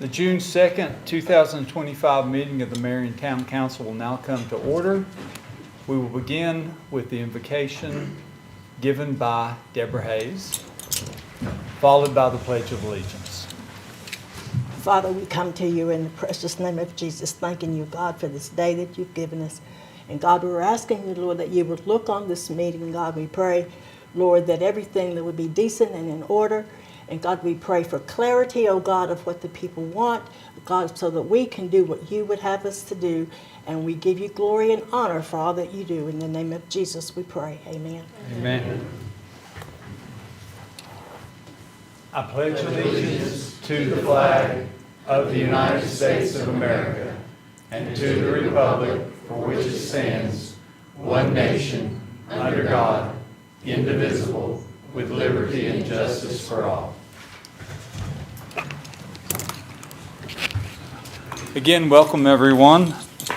The June 2nd, 2025 meeting of the Marion Town Council will now come to order. We will begin with the invocation given by Deborah Hayes, followed by the Pledge of Allegiance. Father, we come to you in the precious name of Jesus, thanking you, God, for this day that you've given us. And God, we're asking you, Lord, that you would look on this meeting. God, we pray, Lord, that everything that would be decent and in order. And God, we pray for clarity, oh God, of what the people want, God, so that we can do what you would have us to do. And we give you glory and honor for all that you do. In the name of Jesus, we pray. Amen. Amen. I pledge allegiance to the flag of the United States of America and to the republic for which it stands, one nation, under God, indivisible, with liberty and justice for all. Again, welcome everyone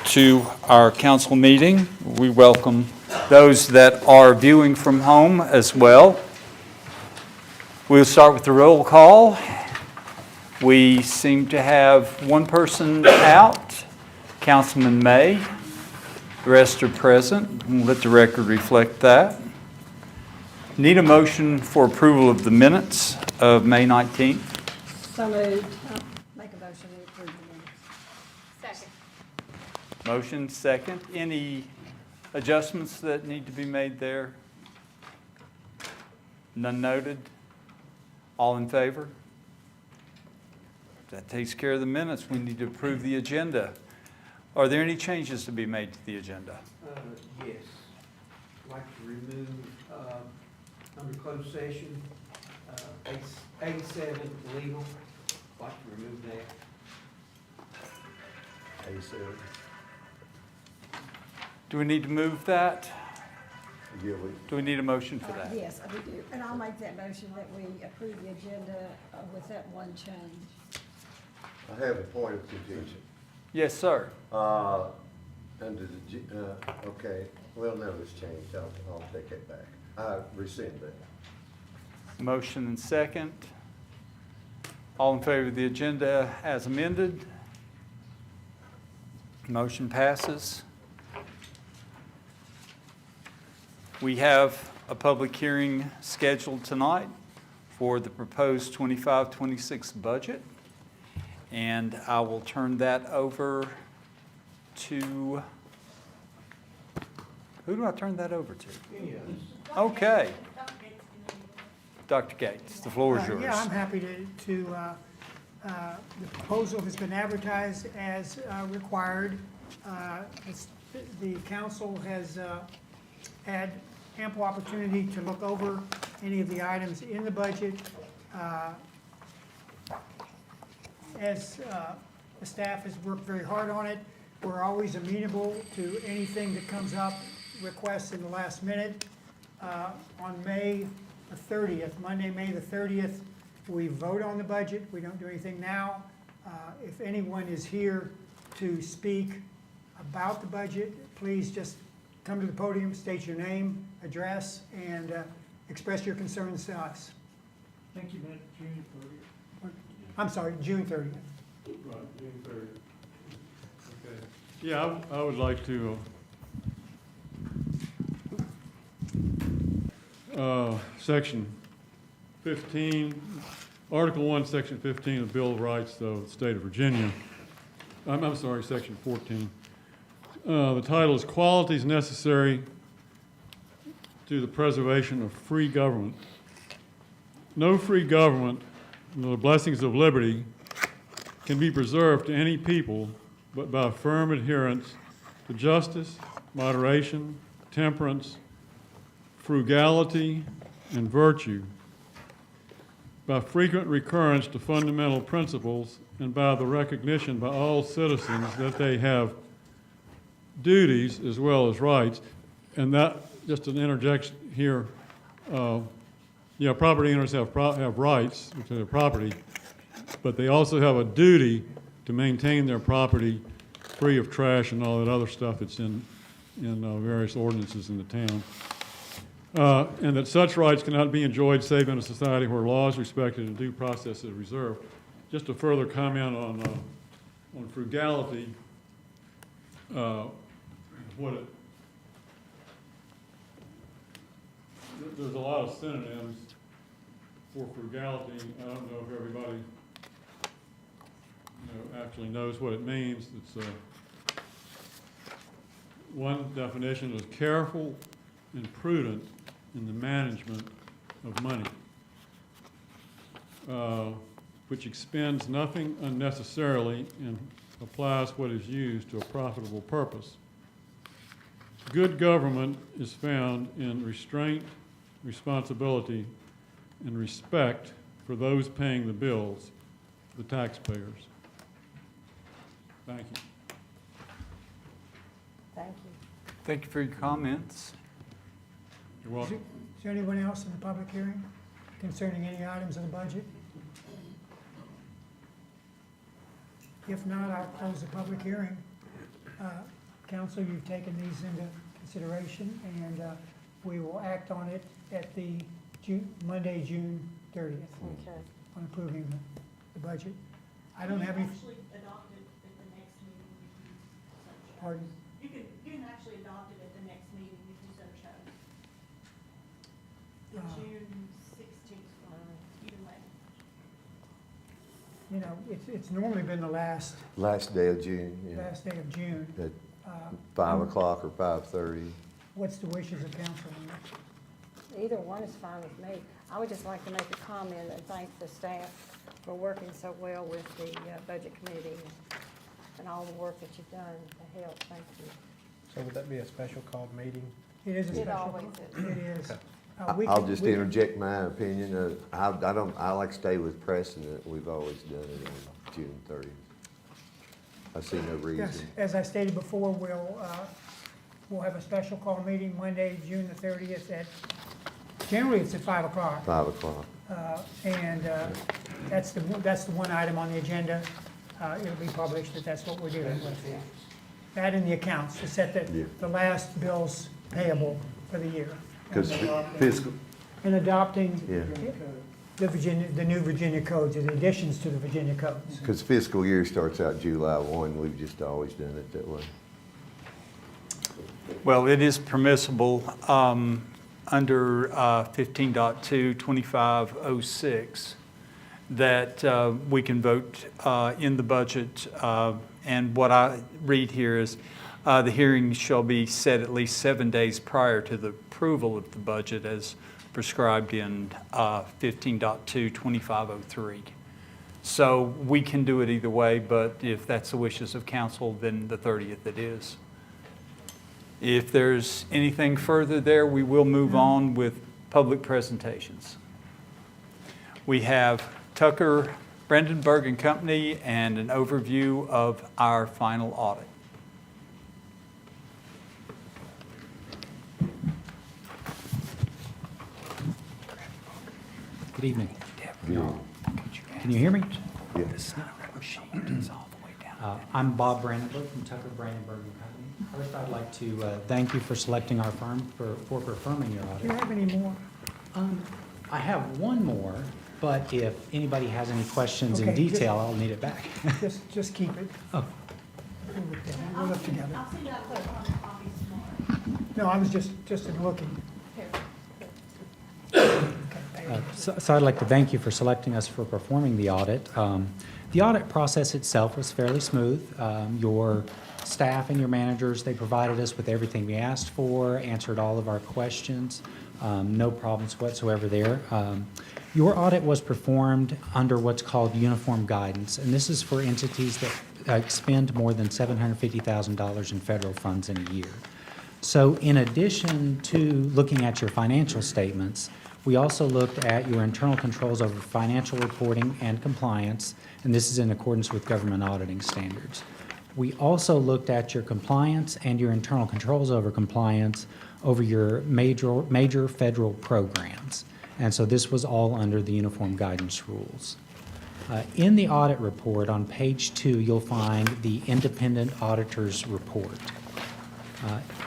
to our council meeting. We welcome those that are viewing from home as well. We'll start with the roll call. We seem to have one person out, Councilman May. The rest are present. We'll let the record reflect that. Need a motion for approval of the minutes of May 19th. So moved. Make a motion to approve the minutes. Second. Motion second. Any adjustments that need to be made there? None noted. All in favor? That takes care of the minutes. We need to approve the agenda. Are there any changes to be made to the agenda? Yes. I'd like to remove, under closed session, 87 legal. I'd like to remove that. 87. Do we need to move that? Yeah, Do we need a motion for that? Yes, we do. And I'll make that motion that we approve the agenda with that one change. I have a point of contention. Yes, sir. Under the, okay, well, no, it's changed. I'll take it back. I rescind that. Motion and second. All in favor of the agenda as amended? Motion passes. We have a public hearing scheduled tonight for the proposed 25-26 budget. And I will turn that over to, who do I turn that over to? Okay. Dr. Gates, the floor is yours. Yeah, I'm happy to the proposal has been advertised as required. The council has had ample opportunity to look over any of the items in the budget. As the staff has worked very hard on it, we're always amenable to anything that comes up, requests in the last minute. On May the 30th, Monday, May the 30th, we vote on the budget. We don't do anything now. If anyone is here to speak about the budget, please just come to the podium, state your name, address, and express your concerns to us. Thank you, Matt. June 30th. I'm sorry, June 30th. Right, June 30th. Okay. Yeah, I would like to Section 15, Article 1, Section 15 of the Bill of Rights of the State of Virginia. I'm sorry, Section 14. The title is Qualities Necessary to the Preservation of Free Government. No free government, nor the blessings of liberty, can be preserved to any people but by firm adherence to justice, moderation, temperance, frugality, and virtue, by frequent recurrence to fundamental principles, and by the recognition by all citizens that they have duties as well as rights. And that, just an interjection here, property owners have rights to their property, but they also have a duty to maintain their property free of trash and all that other stuff that's in various ordinances in the town. And that such rights cannot be enjoyed save in a society where law is respected and due process is reserved. just a further comment on frugality, there's a lot of synonyms for frugality. I don't know if everybody, actually knows what it means. It's, one definition is careful and prudent in the management of money, which expends nothing unnecessarily and applies what is used to a profitable purpose. Good government is found in restraint, responsibility, and respect for those paying the bills, the taxpayers. Thank you. Thank you. Thank you for your comments. You're welcome. Is there anyone else in the public hearing concerning any items of the budget? If not, I'll close the public hearing. Council, you've taken these into consideration, and we will act on it at the Monday, June 30th, Okay. on approving the budget. I don't have any, Actually adopt it at the next meeting if you so chose. pardon? You can actually adopt it at the next meeting if you so chose. The June 16th, either way. You know, it's normally been the last Last day of June, yeah, day of June. at Uh, 5 o'clock or 5:30. What's the wishes of council on that? Either one is fine with me. I would just like to make a comment and thank the staff for working so well with the budget committee and all the work that you've done to help. Thank you. So would that be a special called meeting? It is a It special. always is. It is. I'll just interject my opinion. I like to stay with precedent. We've always done it on June 30th. I see no Yes, reason. as I stated before, we'll have a special call meeting Monday, June the 30th generally it's at 5 o'clock. 5 o'clock. And that's the one item on the agenda. It'll be published that that's what we're dealing with. That in the accounts, to set Yeah. the last bills payable for the year. Because fiscal, And adopting yeah, the new Virginia codes, or the additions to the Virginia codes. because fiscal year starts out July 1. We've just always done it that way. Well, it is permissible under 15.2-2506 that we can vote in the budget. And what I read here is the hearing shall be set at least 7 days prior to the approval of the budget as prescribed in 15.2-2503. So we can do it either way, but if that's the wishes of council, then the 30th it is. If there's anything further there, we will move on with public presentations. We have Tucker, Brandenburg and Company, and an overview of our final audit. Good evening. Yeah. Can you hear me? Yeah. I'm Bob Brandenburg from Tucker, Brandenburg and Company. First, I'd like to thank you for selecting our firm for performing your Do you audit. have any more? I have one more, but if anybody has any questions in Okay, just- detail, I'll need it back. Just keep it. Oh, We'll look together. I'll send out electronic copies tomorrow. No, I was just in looking. So I'd like to thank you for selecting us for performing the audit. The audit process itself was fairly smooth. Your staff and your managers, they provided us with everything we asked for, answered all of our questions. No problems whatsoever there. Your audit was performed under what's called uniform guidance, and this is for entities that expend more than $750,000 in federal funds in a year. So in addition to looking at your financial statements, we also looked at your internal controls over financial reporting and compliance, and this is in accordance with government auditing standards. We also looked at your compliance and your internal controls over compliance over your major federal programs. And so this was all under the uniform guidance rules. In the audit report on page 2, you'll find the independent auditor's report.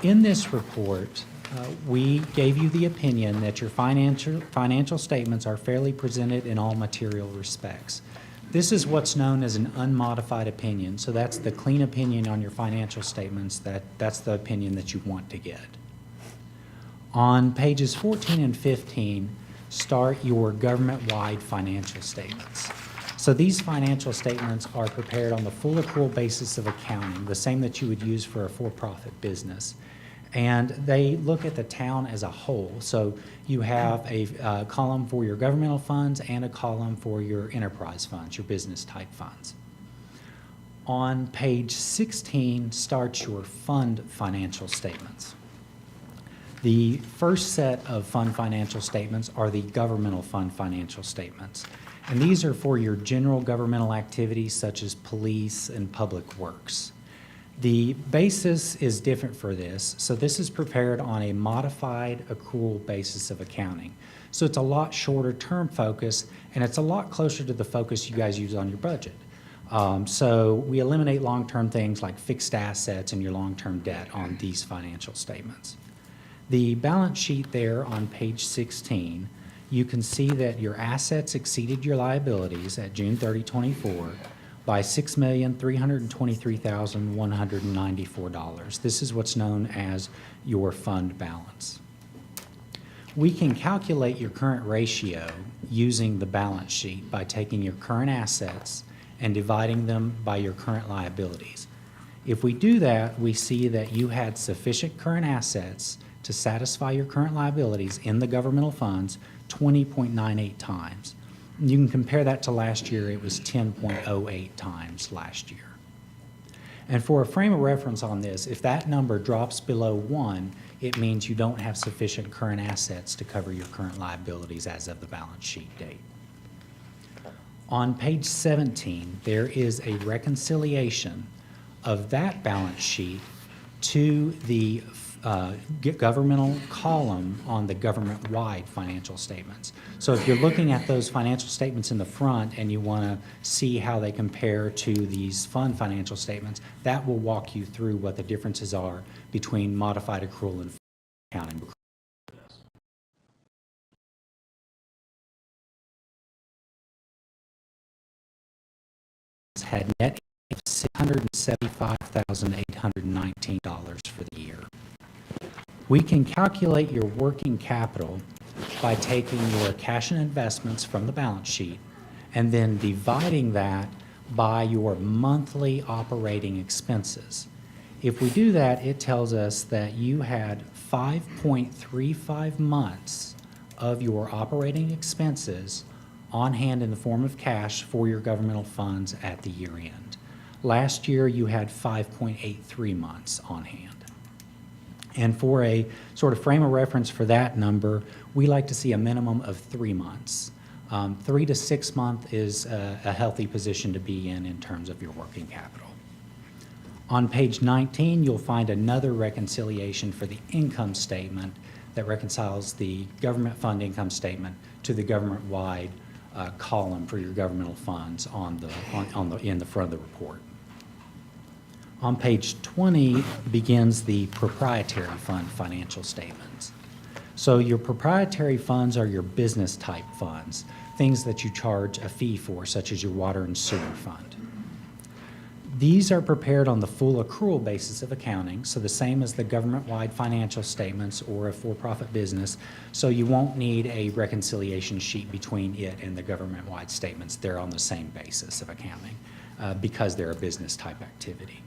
In this report, we gave you the opinion that your financial statements are fairly presented in all material respects. This is what's known as an unmodified opinion. So that's the clean opinion on your financial statements. That's the opinion that you want to get. On pages 14 and 15, start your government-wide financial statements. So these financial statements are prepared on the full accrual basis of accounting, the same that you would use for a for-profit business. And they look at the town as a whole. So you have a column for your governmental funds and a column for your enterprise funds, your business type funds. On page 16 starts your fund financial statements. The first set of fund financial statements are the governmental fund financial statements. And these are for your general governmental activities such as police and public works. The basis is different for this. So this is prepared on a modified accrual basis of accounting. So it's a lot shorter term focus, and it's a lot closer to the focus you guys use on your budget. So we eliminate long-term things like fixed assets and your long-term debt on these financial statements. The balance sheet there on page 16, you can see that your assets exceeded your liabilities at June 30, 24 by $6,323,194. This is what's known as your fund balance. We can calculate your current ratio using the balance sheet by taking your current assets and dividing them by your current liabilities. If we do that, we see that you had sufficient current assets to satisfy your current liabilities in the governmental funds 20.98 times. You can compare that to last year. It was 10.08 times last year. And for a frame of reference on this, if that number drops below 1, it means you don't have sufficient current assets to cover your current liabilities as of the balance sheet date. On page 17, there is a reconciliation of that balance sheet to the governmental column on the government-wide financial statements. So if you're looking at those financial statements in the front and you want to see how they compare to these fund financial statements, that will walk you through what the differences are between modified accrual and accounting. Had net of $675,819 for the year. We can calculate your working capital by taking your cash and investments from the balance sheet and then dividing that by your monthly operating expenses. If we do that, it tells us that you had 5.35 months of your operating expenses on hand in the form of cash for your governmental funds at the year end. Last year, you had 5.83 months on hand. And for a sort of frame of reference for that number, we like to see a minimum of 3 months. 3 to 6 months is a healthy position to be in terms of your working capital. On page 19, you'll find another reconciliation for the income statement that reconciles the government fund income statement to the government-wide column for your governmental funds in the front of the report. On page 20 begins the proprietary fund financial statements. So your proprietary funds are your business type funds, things that you charge a fee for, such as your water and sewer fund. These are prepared on the full accrual basis of accounting, so the same as the government-wide financial statements or a for-profit business, so you won't need a reconciliation sheet between it and the government-wide statements. They're on the same basis of accounting because they're a business type activity.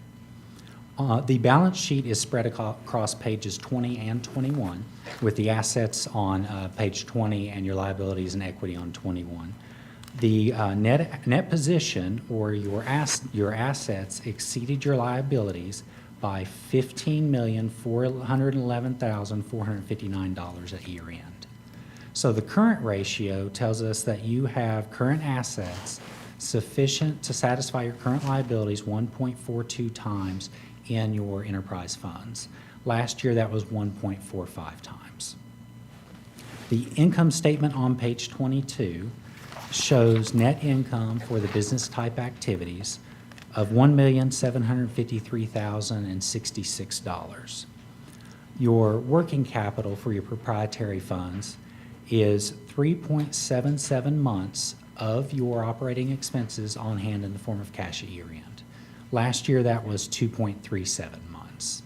The balance sheet is spread across pages 20 and 21, with the assets on page 20 and your liabilities and equity on 21. The net position, or your assets, exceeded your liabilities by $15,411,459 at year end. So the current ratio tells us that you have current assets sufficient to satisfy your current liabilities 1.42 times in your enterprise funds. Last year, that was 1.45 times. The income statement on page 22 shows net income for the business type activities of $1,753,066. Your working capital for your proprietary funds is 3.77 months of your operating expenses on hand in the form of cash at year end. Last year, that was 2.37 months.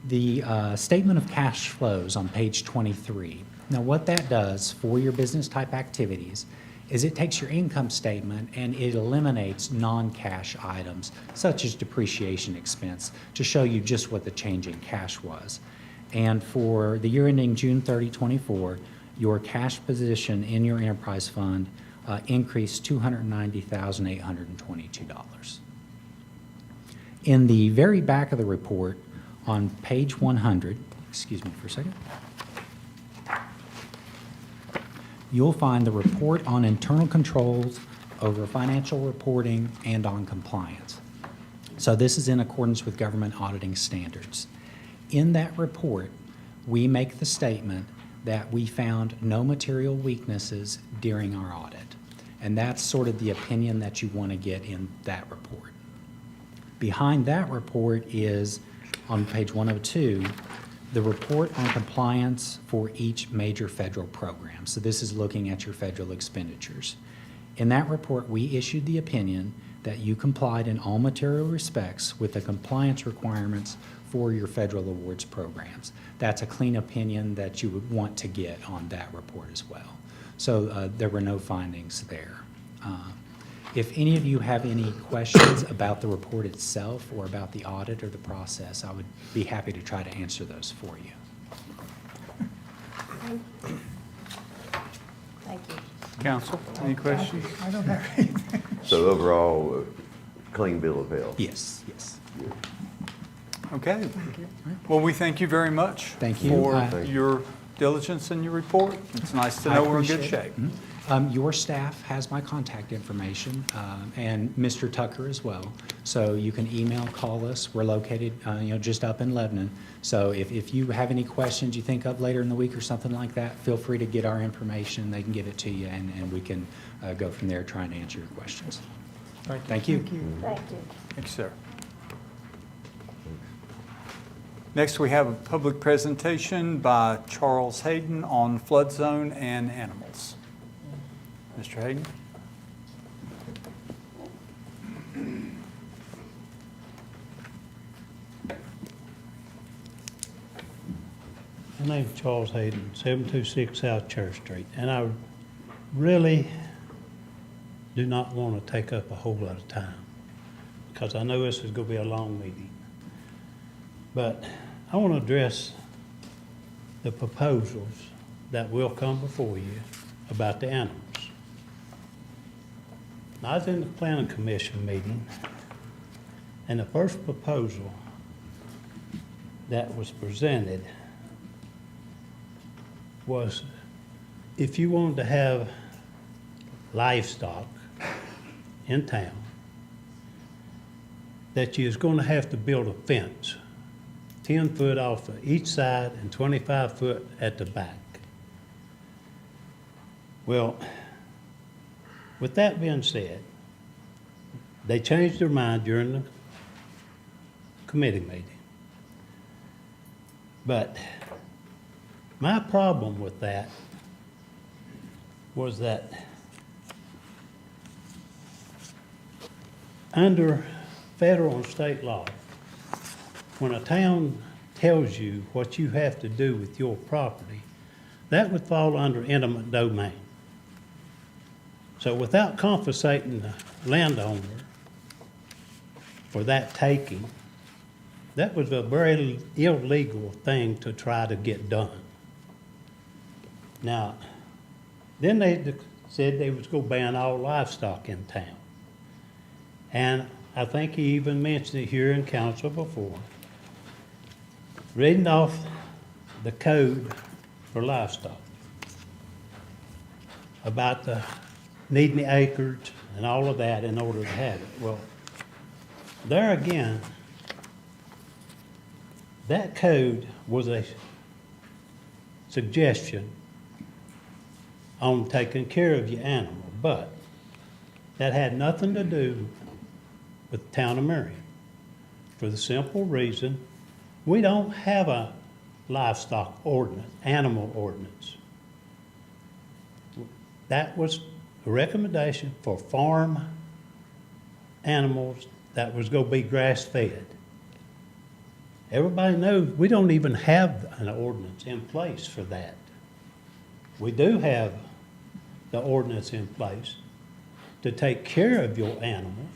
The statement of cash flows on page 23. Now, what that does for your business type activities is it takes your income statement and it eliminates non-cash items such as depreciation expense to show you just what the change in cash was. And for the year ending June 30, 24, your cash position in your enterprise fund increased $290,822. In the very back of the report on page 100, excuse me for a second, you'll find the report on internal controls over financial reporting and on compliance. So this is in accordance with government auditing standards. In that report, we make the statement that we found no material weaknesses during our audit. And that's sort of the opinion that you want to get in that report. Behind that report is, on page 102, the report on compliance for each major federal program. So this is looking at your federal expenditures. In that report, we issued the opinion that you complied in all material respects with the compliance requirements for your federal awards programs. That's a clean opinion that you would want to get on that report as well. So there were no findings there. If any of you have any questions about the report itself or about the audit or the process, I would be happy to try to answer those for you. Thank you. Council, any questions? I don't have anything. So overall, clean bill of health. Yes, yes. Okay. Well, we thank you very much. Thank you. For Thank your diligence in your report. It's nice to I know we're in good appreciate it. shape. Your staff has my contact information, and Mr. Tucker as well. So you can email, call us. We're located, just up in Lebanon. So if you have any questions you think of later in the week or something like that, feel free to get our information. They can give it to you, and we can go from there trying to answer your questions. Thank you. Thank you. Thank you, sir. Next, we have a public presentation by Charles Hayden on flood zone and animals. Mr. Hayden? My name's Charles Hayden, 726 South Church Street, and I really do not want to take up a whole lot of time because I know this is going to be a long meeting. But I want to address the proposals that will come before you about the animals. I was in the planning commission meeting, and the first proposal that was presented was if you wanted to have livestock in town, that you was going to have to build a fence 10 foot off of each side and 25 foot at the back. Well, with that being said, they changed their mind during the committee meeting. But my problem with that was that under federal and state law, when a town tells you what you have to do with your property, that would fall under eminent domain. So without compensating the landowner for that taking, that was a very illegal thing to try to get done. Now, then they said they was going to ban all livestock in town. And I think he even mentioned it here in council before. Reading off the code for livestock about the needing the acreage and all of that in order to have it. Well, there again, that code was a suggestion on taking care of your animal, but that had nothing to do with the town of Marion, for the simple reason we don't have a livestock ordinance, animal ordinance. That was a recommendation for farm animals that was gonna be grass-fed. Everybody knows, we don't even have an ordinance in place for that. We do have the ordinance in place to take care of your animals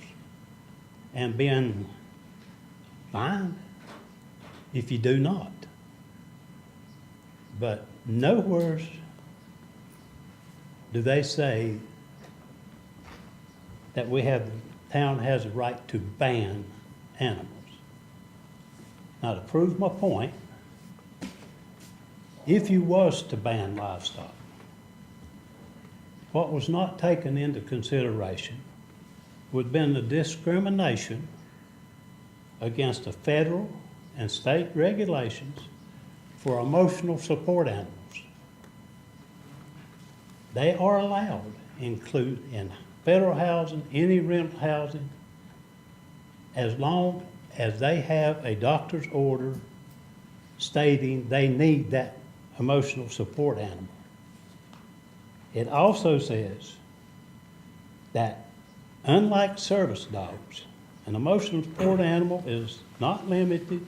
and being fined if you do not. But nowhere do they say that the town has a right to ban animals. Now, to prove my point, if you was to ban livestock, what was not taken into consideration would have been the discrimination against the federal and state regulations for emotional support animals. They are allowed, include in federal housing, any rental housing, as long as they have a doctor's order stating they need that emotional support animal. It also says that unlike service dogs, an emotional support animal is not limited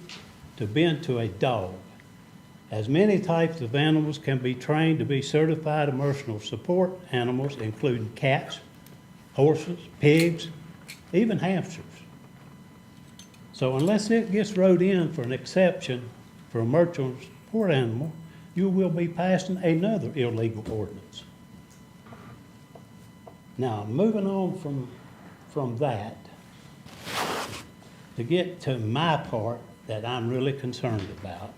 to being to a dog, as many types of animals can be trained to be certified emotional support animals, including cats, horses, pigs, even hamsters. So unless it gets wrote in for an exception for emotional support animal, you will be passing another illegal ordinance. Now, moving on from that, to get to my part that I'm really concerned about,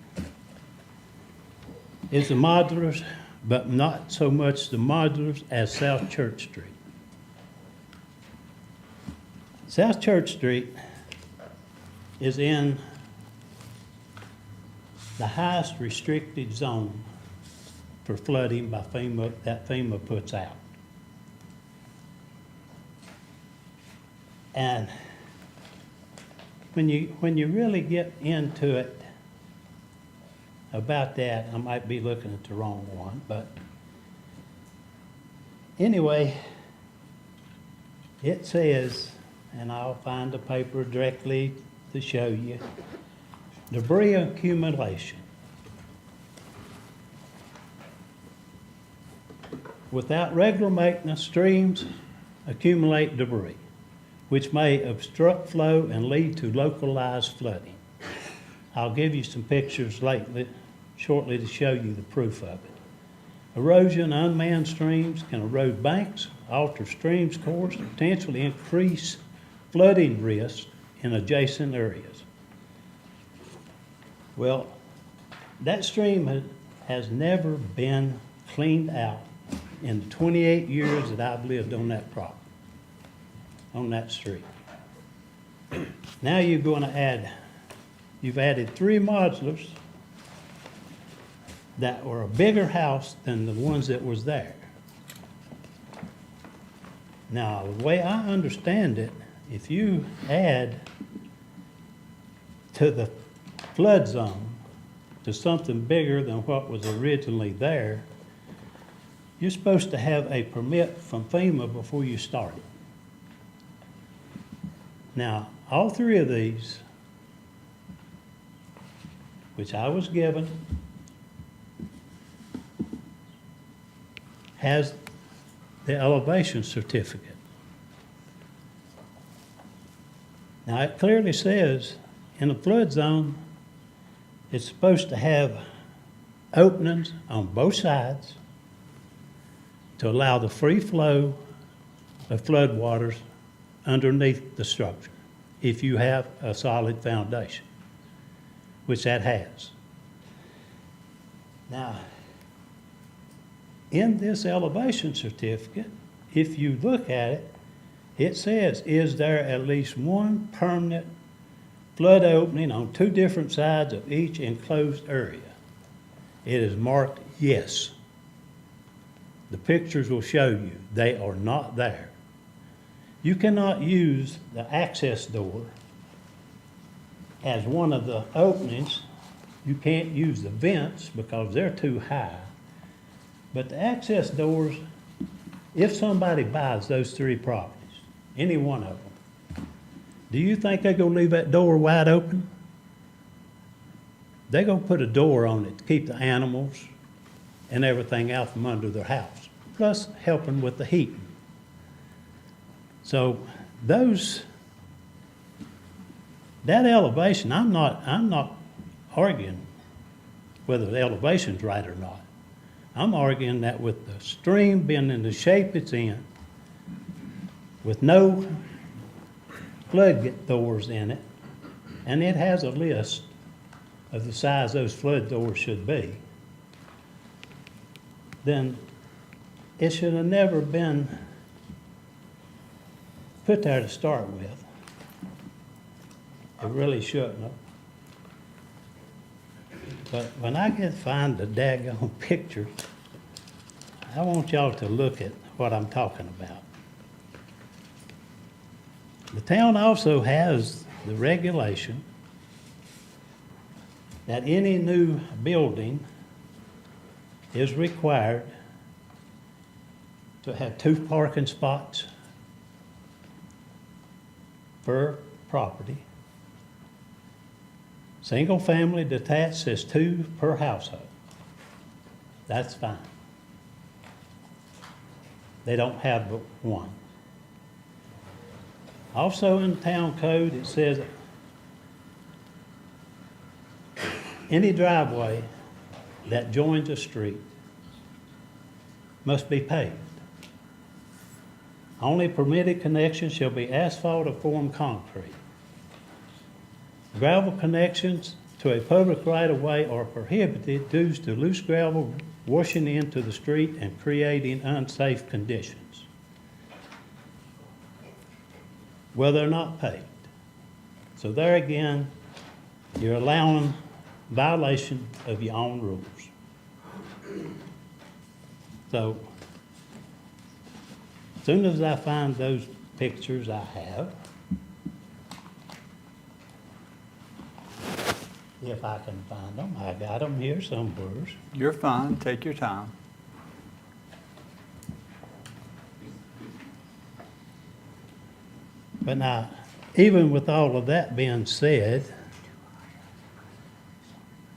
is the modulars, but not so much the modulars as South Church Street. South Church Street is in the highest restricted zone for flooding by FEMA, that FEMA puts out. And when you really get into it about that, I might be looking at the wrong one, but anyway, it says, and I'll find the paper directly to show you, debris accumulation. Without regular maintenance, streams accumulate debris, which may obstruct flow and lead to localized flooding. I'll give you some pictures shortly to show you the proof of it. Erosion, unmanned streams can erode banks, alter streams' course, and potentially increase flooding risk in adjacent areas. Well, that stream has never been cleaned out in the 28 years that I've lived on that property, on that street. Now you've added 3 modulars that were a bigger house than the ones that was there. Now, the way I understand it, if you add to the flood zone to something bigger than what was originally there, you're supposed to have a permit from FEMA before you start it. Now, all 3 of these, which I was given, has the elevation certificate. Now, it clearly says in a flood zone, it's supposed to have openings on both sides to allow the free flow of floodwaters underneath the structure, if you have a solid foundation, which that has. Now, in this elevation certificate, if you look at it, it says, is there at least one permanent flood opening on 2 different sides of each enclosed area? It is marked yes. The pictures will show you they are not there. You cannot use the access door as one of the openings. You can't use the vents because they're too high. But the access doors if somebody buys those 3 properties, any one of them, do you think they're gonna leave that door wide open? They're gonna put a door on it to keep the animals and everything out from under their house, plus helping with the heating. So that elevation, I'm not arguing whether the elevation's right or not. I'm arguing that with the stream being in the shape it's in, with no flood doors in it, and it has a list of the size those flood doors should be, then it should have never been put there to start with. It really shouldn't have. But when I find the daggone pictures, I want y'all to look at what I'm talking about. The town also has the regulation that any new building is required to have 2 parking spots per property. Single family detached says 2 per household. That's fine. They don't have but 1. Also in the town code, it says any driveway that joins a street must be paved. Only permitted connections shall be asphalt or formed concrete. Gravel connections to a public right-of-way are prohibited due to loose gravel washing into the street and creating unsafe conditions. Well, they're not paved. So there again, you're allowing violation of your own rules. So, as soon as I find those pictures I have, if I can find them, I got them here somewhere. You're fine, take your time. But now, even with all of that being said,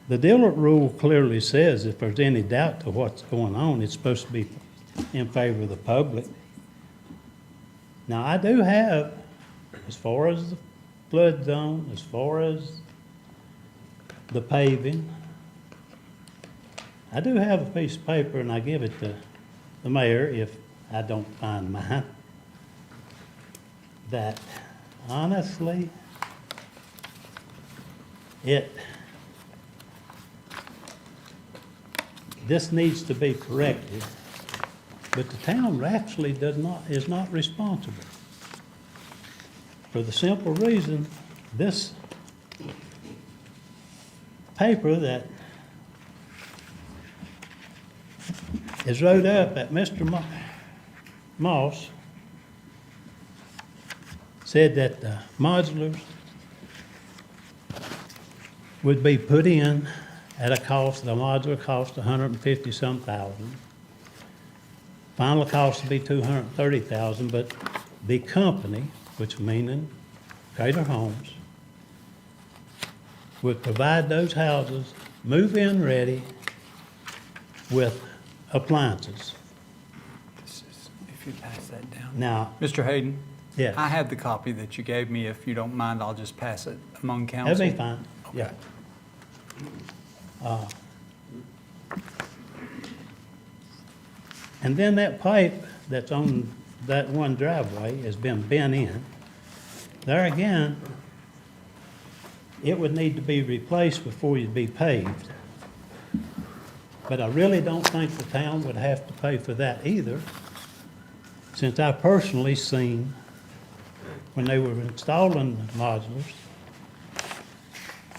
the Dillard rule clearly says if there's any doubt to what's going on, it's supposed to be in favor of the public. Now, I do have, as far as the flood zone, as far as the paving, I do have a piece of paper, and I give it to the mayor if I don't find mine, that honestly, this needs to be corrected, but the town actually is not responsible. For the simple reason, this paper that is wrote up at Mr. Moss said that the modulars would be put in at a cost, the modular cost $150-some thousand. Final cost would be $230,000, but the company, which meaning Cater Homes, would provide those houses move-in ready with appliances. If you pass that down. Now, Mr. Hayden? yeah, I have the copy that you gave me. If you don't mind, I'll just pass it among council. that'd be fine, yeah. And then that pipe that's on that one driveway has been bent in. There again, it would need to be replaced before you'd be paved. But I really don't think the town would have to pay for that either, since I personally seen when they were installing the modulars,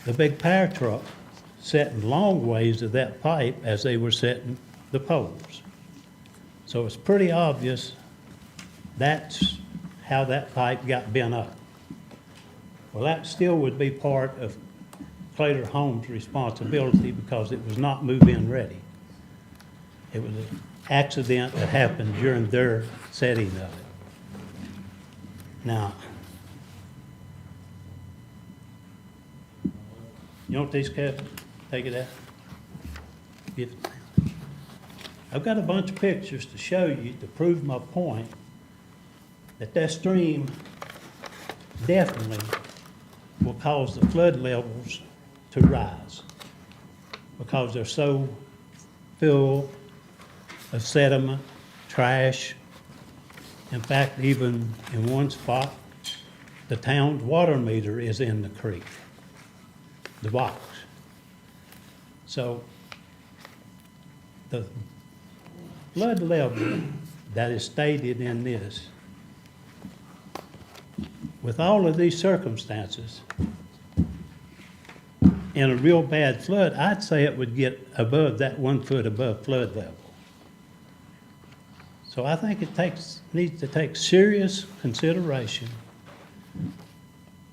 the big power truck setting long ways of that pipe as they were setting the poles. So it's pretty obvious that's how that pipe got bent up. Well, that still would be part of Cater Homes' responsibility because it was not move-in ready. It was an accident that happened during their setting of it. Now, you want these, Kevin? Take it out. Give it. I've got a bunch of pictures to show you to prove my point that that stream definitely will cause the flood levels to rise because they're so full of sediment, trash. In fact, even in one spot, the town's water meter is in the creek, the box. So the flood level that is stated in this, with all of these circumstances, in a real bad flood, I'd say it would get above that 1 foot above flood level. So I think it needs to take serious consideration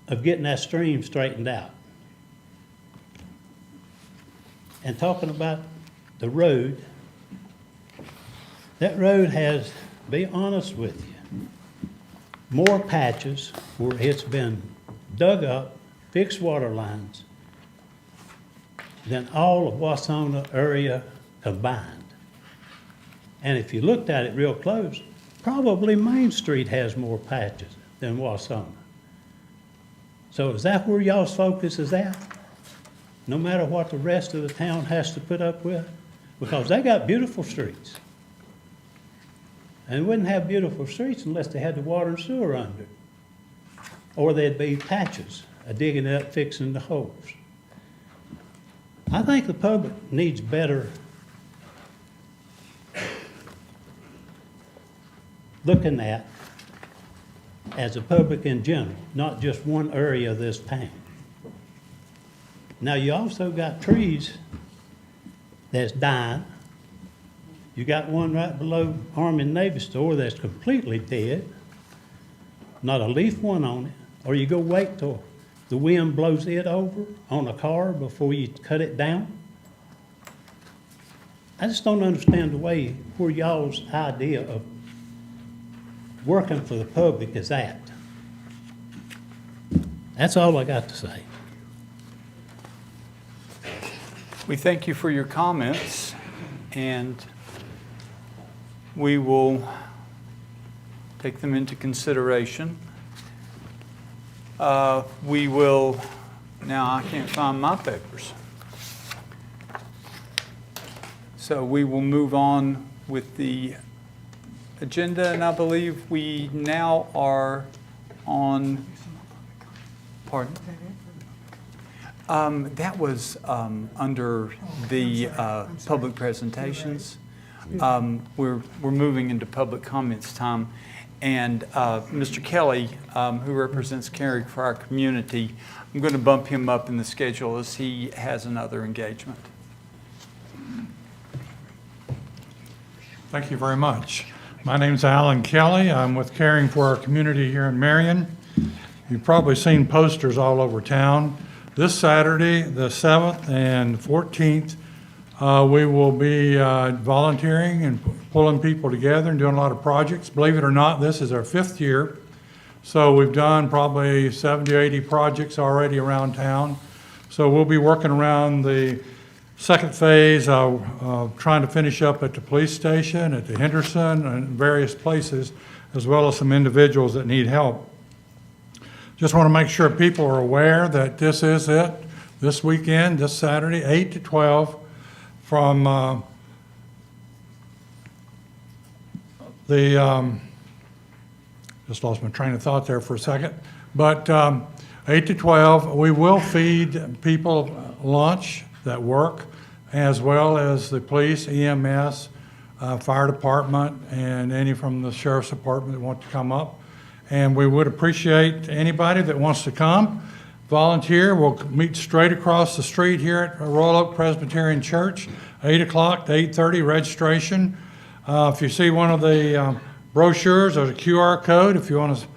of getting that stream straightened out. And talking about the road, that road has, be honest with you, more patches where it's been dug up, fixed water lines, than all of Wasona area combined. And if you looked at it real close, probably Main Street has more patches than Wasona. So is that where y'all's focus is at? No matter what the rest of the town has to put up with? Because they got beautiful streets. And they wouldn't have beautiful streets unless they had the water and sewer under it. Or there'd be patches of digging it up, fixing the holes. I think the public needs better looking at as a public in general, not just one area of this town. Now, you also got trees that's dying. You got one right below Army and Navy store that's completely dead, not a leaf one on it. Or you go wait till the wind blows it over on a car before you cut it down. I just don't understand the way where y'all's idea of working for the public is at. That's all I got to say. We thank you for your comments, and we will take them into consideration. We will, now I can't find my papers. So we will move on with the agenda, and I believe we now are on, pardon? That was under the public presentations. We're moving into public comments time. And Mr. Kelly, who represents Caring for Our Community, I'm going to bump him up in the schedule as he has another engagement. Thank you very much. My name's Alan Kelly. I'm with Caring for Our Community here in Marion. You've probably seen posters all over town. This Saturday, the 7th and 14th, we will be volunteering and pulling people together and doing a lot of projects. Believe it or not, this is our 5th year. So we've done probably 70 or 80 projects already around town. So we'll be working around the second phase, trying to finish up at the police station, at the Henderson, and various places, as well as some individuals that need help. Just want to make sure people are aware that this is it, this weekend, this Saturday, 8 to 12, from just lost my train of thought there for a second, but 8 to 12, we will feed people lunch that work, as well as the police, EMS, fire department, and any from the sheriff's department that want to come up. And we would appreciate anybody that wants to come, volunteer. We'll meet straight across the street here at Royal Oak Presbyterian Church, 8 o'clock to 8:30 registration. If you see one of the brochures, there's a QR code. If you want to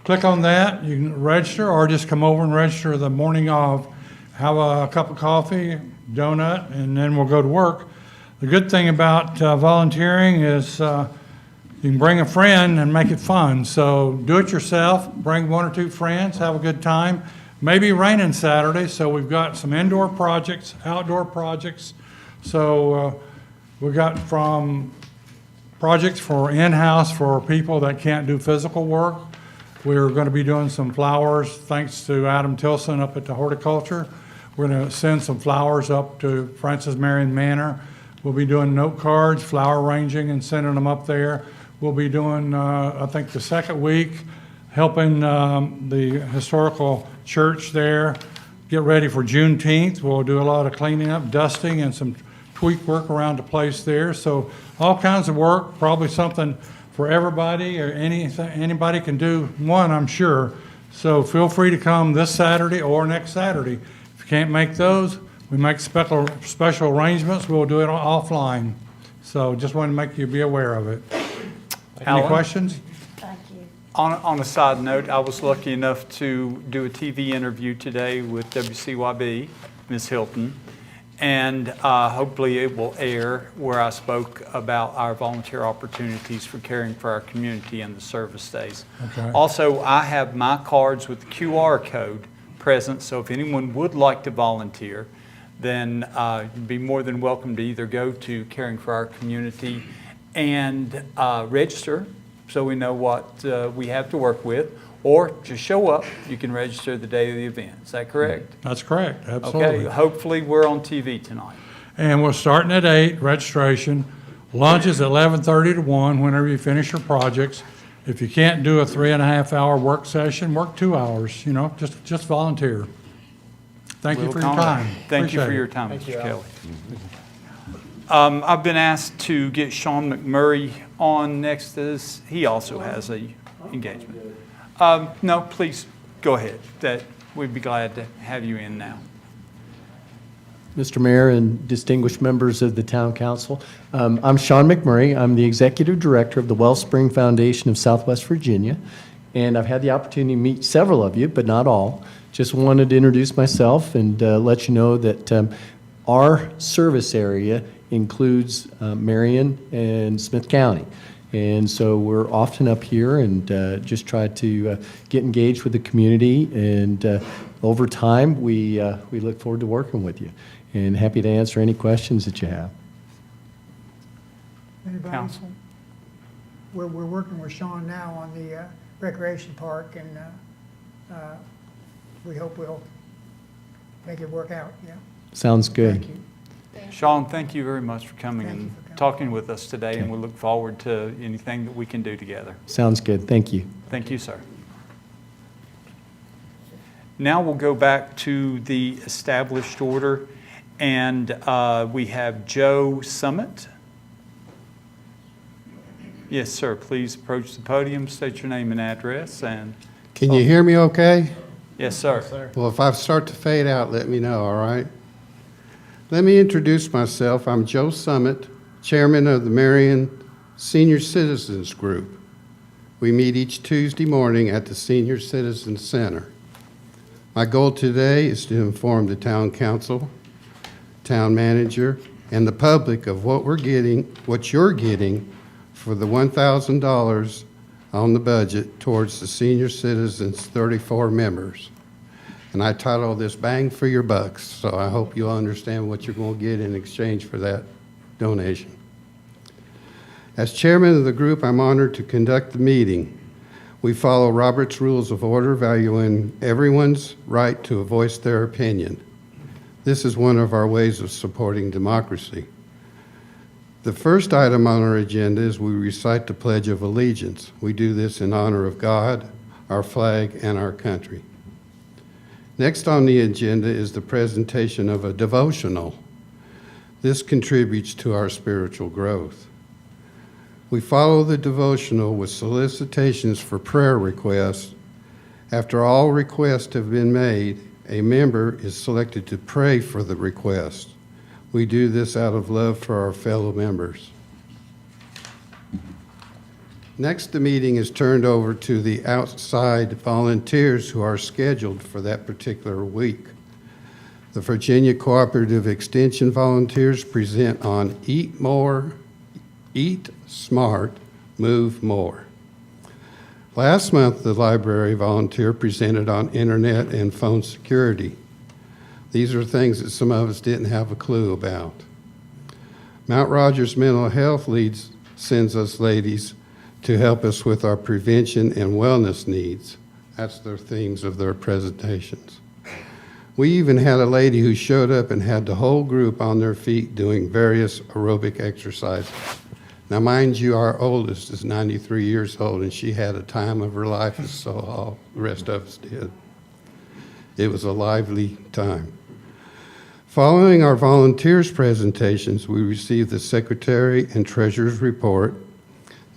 click on that, you can register, or just come over and register the morning of. Have a cup of coffee, donut, and then we'll go to work. The good thing about volunteering is you can bring a friend and make it fun. So do it yourself, bring 1 or 2 friends, have a good time. Maybe raining Saturday, so we've got some indoor projects, outdoor projects. So we've got from projects for in-house for people that can't do physical work. We're going to be doing some flowers, thanks to Adam Tilson up at the horticulture. We're going to send some flowers up to Francis Marion Manor. We'll be doing note cards, flower arranging, and sending them up there. We'll be doing, I think, the second week, helping the historical church there get ready for Juneteenth. We'll do a lot of cleaning up, dusting, and some tweak work around the place there. So all kinds of work, probably something for everybody, or anybody can do one, I'm sure. So feel free to come this Saturday or next Saturday. If you can't make those, we make special arrangements. We'll do it offline. So just wanted to make you be aware of it. Any Alan? questions? Thank you. On a side note, I was lucky enough to do a TV interview today with WCYB, Ms. Hilton, and hopefully it will air, where I spoke about our volunteer opportunities for caring for our community and the service days. Okay. Also, I have my cards with the QR code present, so if anyone would like to volunteer, then you'd be more than welcome to either go to Caring for Our Community and register so we know what we have to work with, or just show up. You can register the day of the event. Is that correct? That's correct, absolutely. Okay, hopefully we're on TV tonight. And we're starting at 8, registration. Lunch is 11:30 to 1, whenever you finish your projects. If you can't do a 3.5-hour work session, work 2 hours, just volunteer. Thank you We'll for your accommodate. time. Thank you for Appreciate your it. time, Thank you, Mr. Al. Kelly. I've been asked to get Sean McMurray on next to this. He also has a engagement. No, please go ahead. We'd be glad to have you in now. Mr. Mayor and distinguished members of the Town Council. I'm Sean McMurray. I'm the Executive Director of the Wellspring Foundation of Southwest Virginia, and I've had the opportunity to meet several of you, but not all. Just wanted to introduce myself and let you know that our service area includes Marion and Smith County. And so we're often up here and just try to get engaged with the community. And over time, we look forward to working with you and happy to answer any questions that you have. Anybody? Council? We're working with Sean now on the recreation park, and we hope we'll make it work out, yeah. Sounds good. Thank you. Sean, thank you very much for coming Thank you and for coming. talking with us today, and Okay. we look forward to anything that we can do together. Sounds good. Thank you. Thank you, sir. Now we'll go back to the established order, and we have Joe Summit. Yes, sir. Please approach the podium, state your name and address, and Can you hear me okay? yes, sir. Well, if I start to fade out, let me know, all right? Let me introduce myself. I'm Joe Summit, Chairman of the Marion Senior Citizens Group. We meet each Tuesday morning at the Senior Citizens Center. My goal today is to inform the Town Council, Town Manager, and the public of what you're getting for the $1,000 on the budget towards the senior citizens, 34 members. And I title this Bang for Your Bucks, so I hope you'll understand what you're going to get in exchange for that donation. As chairman of the group, I'm honored to conduct the meeting. We follow Robert's Rules of Order, valuing everyone's right to voice their opinion. This is one of our ways of supporting democracy. The first item on our agenda is we recite the Pledge of Allegiance. We do this in honor of God, our flag, and our country. Next on the agenda is the presentation of a devotional. This contributes to our spiritual growth. We follow the devotional with solicitations for prayer requests. After all requests have been made, a member is selected to pray for the request. We do this out of love for our fellow members. Next, the meeting is turned over to the outside volunteers who are scheduled for that particular week. The Virginia Cooperative Extension volunteers present on Eat More, Eat Smart, Move More. Last month, the library volunteer presented on internet and phone security. These are things that some of us didn't have a clue about. Mount Rogers Mental Health Leads sends us ladies to help us with our prevention and wellness needs. That's their themes of their presentations. We even had a lady who showed up and had the whole group on their feet doing various aerobic exercises. Now, mind you, our oldest is 93 years old, and she had a time of her life, as so all the rest of us did. It was a lively time. Following our volunteers' presentations, we received the Secretary and Treasurer's report.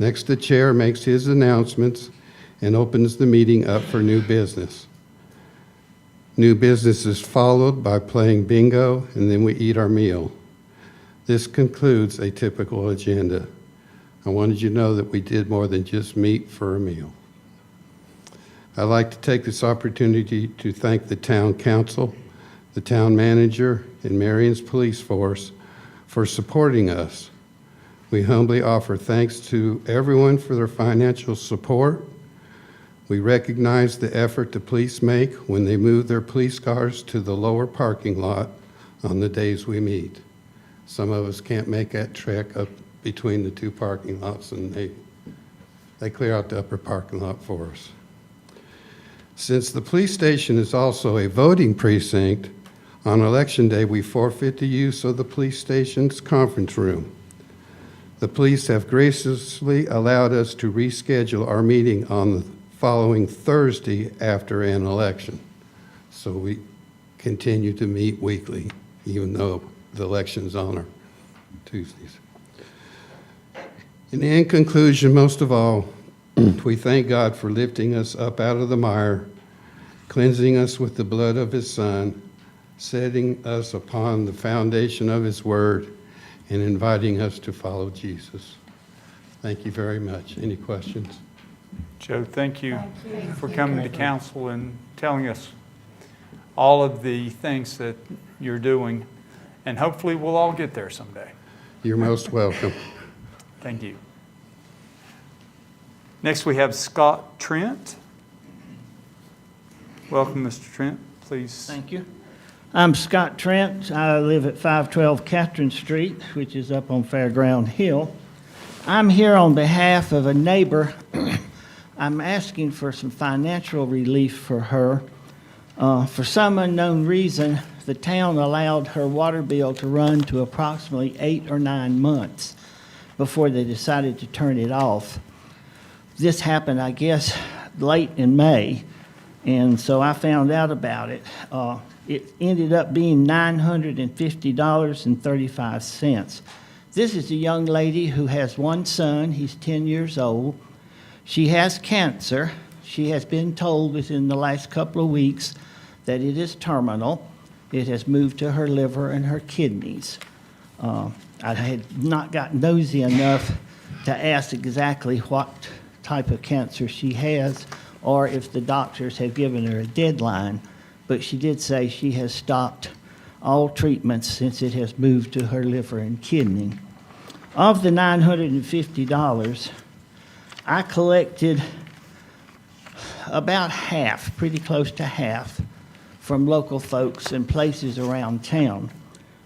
Next, the Chair makes his announcements and opens the meeting up for new business. New business is followed by playing bingo, and then we eat our meal. This concludes a typical agenda. I wanted you to know that we did more than just meet for a meal. I'd like to take this opportunity to thank the Town Council, the Town Manager, and Marion's Police Force for supporting us. We humbly offer thanks to everyone for their financial support. We recognize the effort the police make when they move their police cars to the lower parking lot on the days we meet. Some of us can't make that trek up between the two parking lots, and they clear out the upper parking lot for us. Since the police station is also a voting precinct, on Election Day we forfeit the use of the police station's conference room. The police have graciously allowed us to reschedule our meeting on the following Thursday after an election. So we continue to meet weekly, even though the election's on our Tuesdays. And in conclusion, most of all, we thank God for lifting us up out of the mire, cleansing us with the blood of his Son, setting us upon the foundation of his word, and inviting us to follow Jesus. Thank you very much. Any questions? Joe, thank you for coming to council and telling us all of the things that you're doing, and hopefully we'll all get there someday. You're most welcome. Thank you. Next, we have Scott Trent. Welcome, Mr. Trent. Please. Thank you. I'm Scott Trent. I live at 512 Catherine Street, which is up on Fairground Hill. I'm here on behalf of a neighbor. I'm asking for some financial relief for her. For some unknown reason, the town allowed her water bill to run to approximately 8 or 9 months before they decided to turn it off. This happened, I guess, late in May, and so I found out about it. It ended up being $950.35. This is a young lady who has one son. He's 10 years old. She has cancer. She has been told within the last couple of weeks that it is terminal. It has moved to her liver and her kidneys. I had not gotten nosy enough to ask exactly what type of cancer she has or if the doctors have given her a deadline, but she did say she has stopped all treatments since it has moved to her liver and kidney. Of the $950, I collected about half, pretty close to half, from local folks and places around town.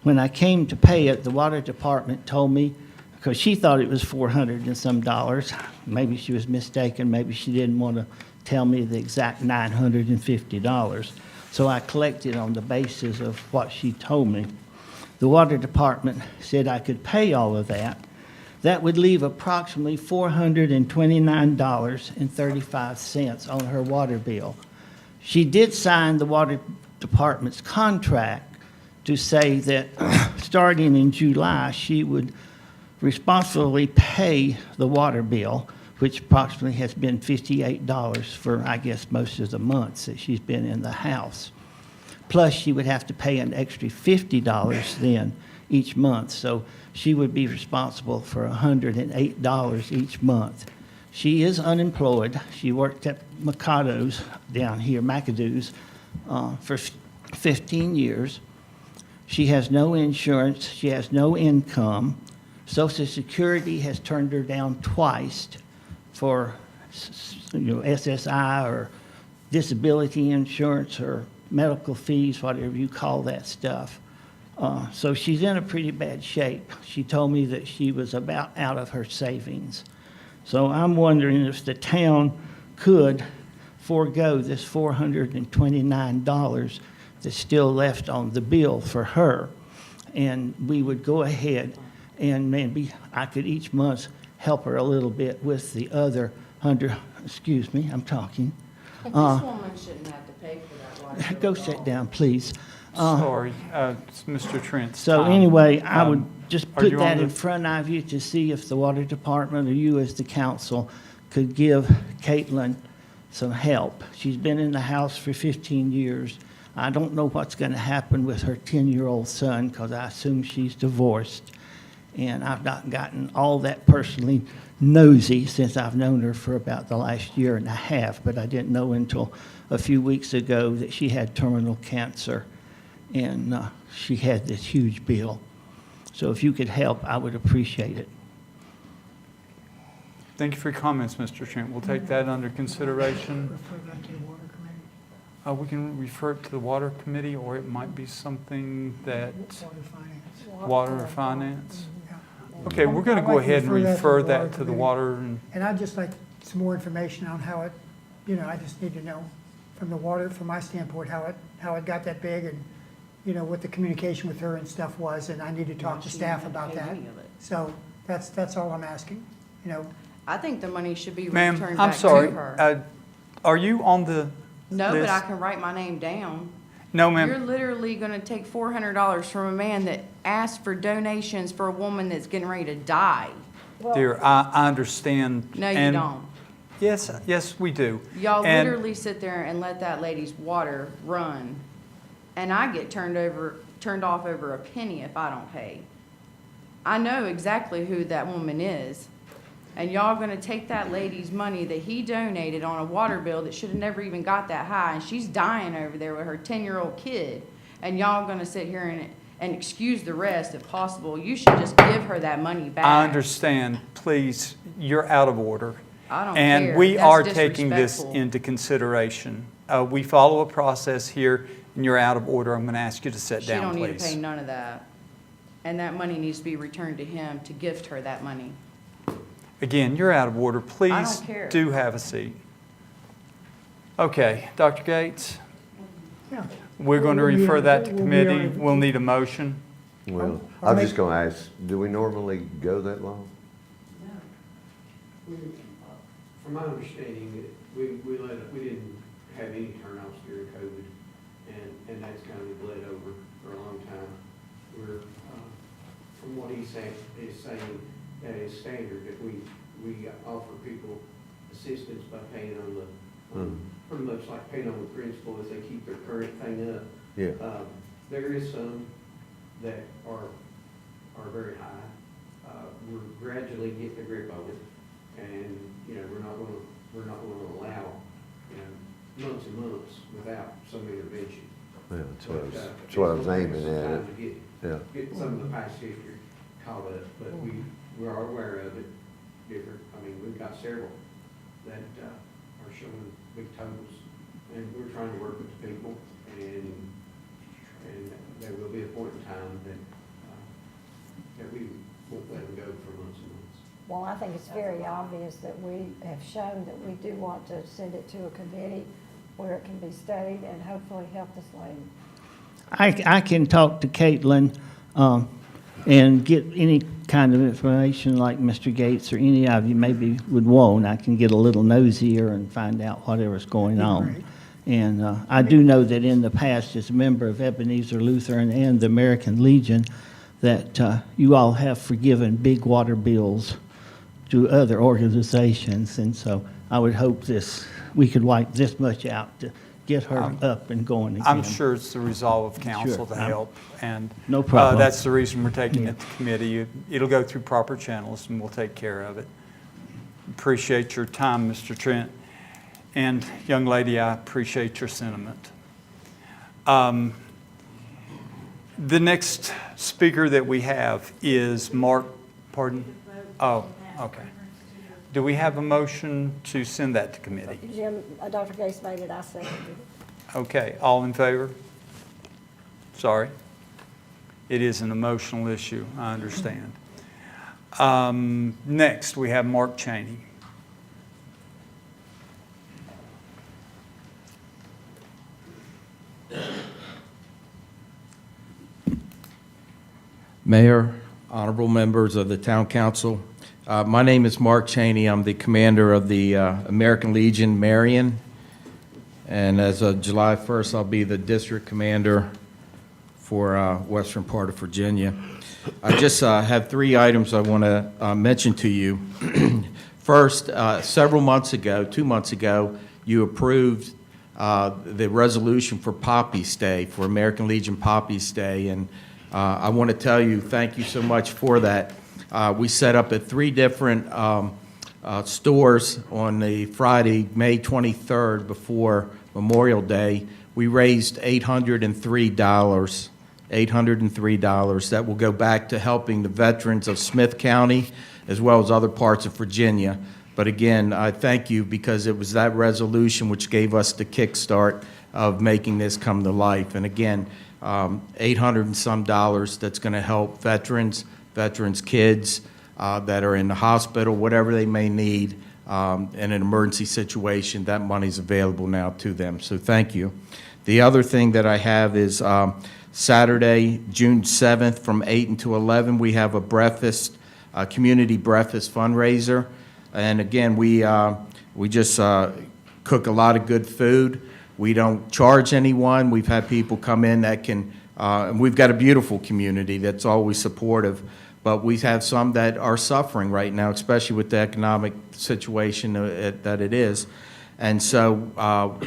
When I came to pay it, the water department told me, because she thought it was $400 and some dollars. Maybe she was mistaken. Maybe she didn't want to tell me the exact $950. So I collected on the basis of what she told me. The water department said I could pay all of that. That would leave approximately $429.35 on her water bill. She did sign the water department's contract to say that starting in July, she would responsibly pay the water bill, which approximately has been $58 for, I guess, most of the months that she's been in the house. Plus, she would have to pay an extra $50 then each month. So she would be responsible for $108 each month. She is unemployed. She worked at Mikado's down here, McAdoo's, for 15 years. She has no insurance. She has no income. Social Security has turned her down twice for SSI or disability insurance or medical fees, whatever you call that stuff. So she's in a pretty bad shape. She told me that she was about out of her savings. So I'm wondering if the town could forego this $429 that's still left on the bill for her. And we would go ahead and maybe I could each month help her a little bit with the other excuse me, I'm talking. This woman shouldn't have to pay for that water. Go sit down, please. Sorry, it's Mr. Trent's So time. anyway, I would just are put you that on in the- front of you to see if the water department or you as the council could give Caitlin some help. She's been in the house for 15 years. I don't know what's going to happen with her 10-year-old son because I assume she's divorced. And I've not gotten all that personally nosy since I've known her for about the last year and a half, but I didn't know until a few weeks ago that she had terminal cancer. And she had this huge bill. So if you could help, I would appreciate it. Thank you for your comments, Mr. Trent. We'll take that under consideration. Refer that to the water committee, We can refer it to the water committee, or it might be something that, water finance. water or finance. Yeah. Okay, we're going to I'd go like to ahead and refer refer that that to the committee. water and And I'd just like some more information on how it, I just need to know from the water, from my standpoint, how it got that big and, what the communication with her and stuff was, and I need to talk to staff about that. So that's all I'm asking, I think the money should be Ma'am, returned I'm back to sorry. her. Are you on the No, but list? I can write my name down. No, You're ma'am. literally gonna take $400 from a man that asked for donations for a woman that's getting ready to die. Dear, I understand. No, you and- don't. Yes, we do. Y'all And- literally sit there and let that lady's water run, and I get turned off over a penny if I don't pay. I know exactly who that woman is, and y'all gonna take that lady's money that he donated on a water bill that should have never even got that high, and she's dying over there with her 10-year-old kid, and y'all gonna sit here and excuse the rest if possible. You should just give her that money back. I understand. Please, you're out of order. I don't And care. we That's are taking this disrespectful. into consideration. We follow a process here, and you're out of order. I'm going to ask you to sit She down, don't need to pay please. none of that. And that money needs to be returned to him to gift her that money. Again, you're out of order. Please care. do have a seat. Okay, Dr. Gates, Yeah. we're going to We'll be refer on- that to we'll be committee. on- We'll need a motion. Well, I'll I'm make- just gonna ask, do we normally go that long? From my understanding, we didn't have any turnoffs during COVID, and that's kind of bled over for a long time. We're, from what he's saying, that is standard, that we offer people assistance by paying on the, pretty much like paying on the principal as they keep their current thing up. Yeah. There is some that are very high. We're gradually getting a grip on it, and, we're not gonna allow, months and months without some intervention. Yeah, But, that's what I was it's gonna take aiming some at time it. to Yeah. get some of the past history caught up, but we are aware of it, different, we've got several that, are showing big totals, and we're trying to work with the people, and there will be a point in time that we won't let them go for months and months. Well, I think it's very obvious that we have shown that we do want to send it to a committee where it can be studied and hopefully help this lady. I can talk to Caitlin and get any kind of information like Mr. Gates or any of you maybe would want. I can get a little nosier and find out whatever's going on. And I do know that in the past, as a member of Ebenezer Lutheran and the American Legion, that you all have forgiven big water bills to other organizations. And so I would hope we could wipe this much out to get her up and going again. I'm sure it's the resolve of council Sure. to help, and No problem. that's the reason we're taking it to committee. It'll go through proper channels, and we'll take care of it. Appreciate your time, Mr. Trent. And young lady, I appreciate your sentiment. The next speaker that we have is Mark, pardon? Oh, okay. Do we have a motion to send that to committee? Jim, Dr. Gase made it, I seconded it. Okay, all in favor? Sorry. It is an emotional issue, I understand. Next, we have Mark Cheney. Mayor, honorable members of the Town Council, my name is Mark Cheney. I'm the commander of the American Legion Marion, and as of July 1st, I'll be the district commander for western part of Virginia. I just have 3 items I want to mention to you. First, several months ago, 2 months ago, you approved the resolution for Poppy's Day, for American Legion Poppy's Day, and I want to tell you, thank you so much for that. We set up at 3 different stores on the Friday, May 23rd, before Memorial Day. We raised $803 that will go back to helping the veterans of Smith County as well as other parts of Virginia. But again, I thank you because it was that resolution which gave us the kickstart of making this come to life. And again, $800 and some that's going to help veterans kids that are in the hospital, whatever they may need in an emergency situation. That money's available now to them. So thank you. The other thing that I have is Saturday, June 7th, from 8 until 11, we have a breakfast, community breakfast fundraiser. And again, we just cook a lot of good food. We don't charge anyone. We've had people come in that can, and we've got a beautiful community that's always supportive, but we have some that are suffering right now, especially with the economic situation that it is. And so,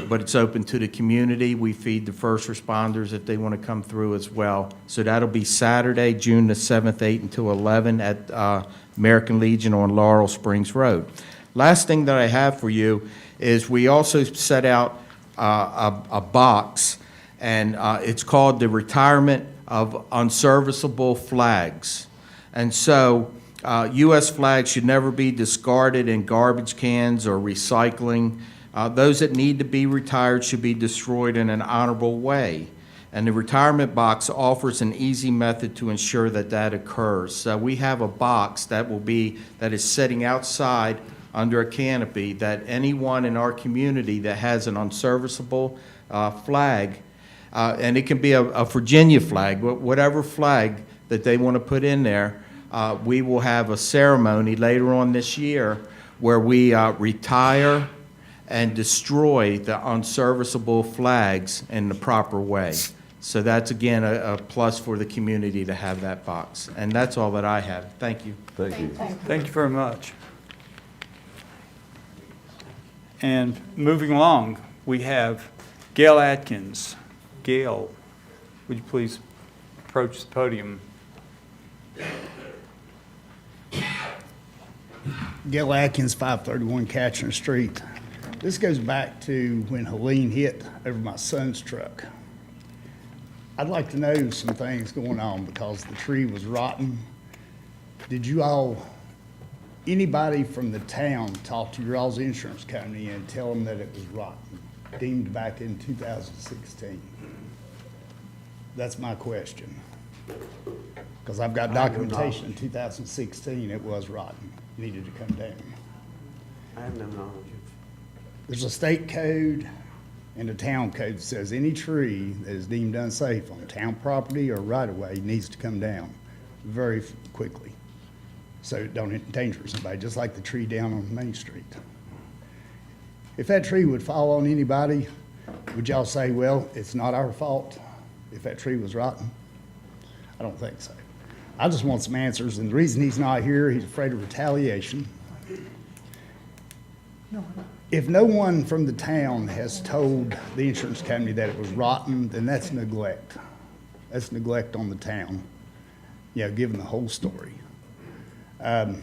but it's open to the community. We feed the first responders if they want to come through as well. So that'll be Saturday, June the 7th, 8 until 11 at American Legion on Laurel Springs Road. Last thing that I have for you is we also set out a box, and it's called the Retirement of Unserviceable Flags. And so U.S. flags should never be discarded in garbage cans or recycling. Those that need to be retired should be destroyed in an honorable way. And the retirement box offers an easy method to ensure that that occurs. So we have a box that is sitting outside under a canopy that anyone in our community that has an unserviceable flag, and it can be a Virginia flag, whatever flag that they want to put in there, we will have a ceremony later on this year where we retire and destroy the unserviceable flags in the proper way. So that's, again, a plus for the community to have that box. And that's all that I have. Thank you. Thank you. Thank you very much. And moving along, we have Gail Atkins. Gail, would you please approach the podium? Gail Atkins, 531 Catchner Street. This goes back to when Helene hit over my son's truck. I'd like to know some things going on because the tree was rotten. Did you all, anybody from the town talk to your all's insurance company and tell them that it was rotten, deemed back in 2016? That's my question. Because I've got documentation in 2016, it was rotten, needed to come down. I have no knowledge of. There's a state code and a town code that says any tree that is deemed unsafe on town property or right-of-way needs to come down very quickly, so it don't endanger somebody, just like the tree down on Main Street. If that tree would fall on anybody, would y'all say, well, it's not our fault if that tree was rotten? I don't think so. I just want some answers, and the reason he's not here, he's afraid of retaliation. If no one from the town has told the insurance company that it was rotten, then that's neglect. That's neglect on the town, given the whole story. There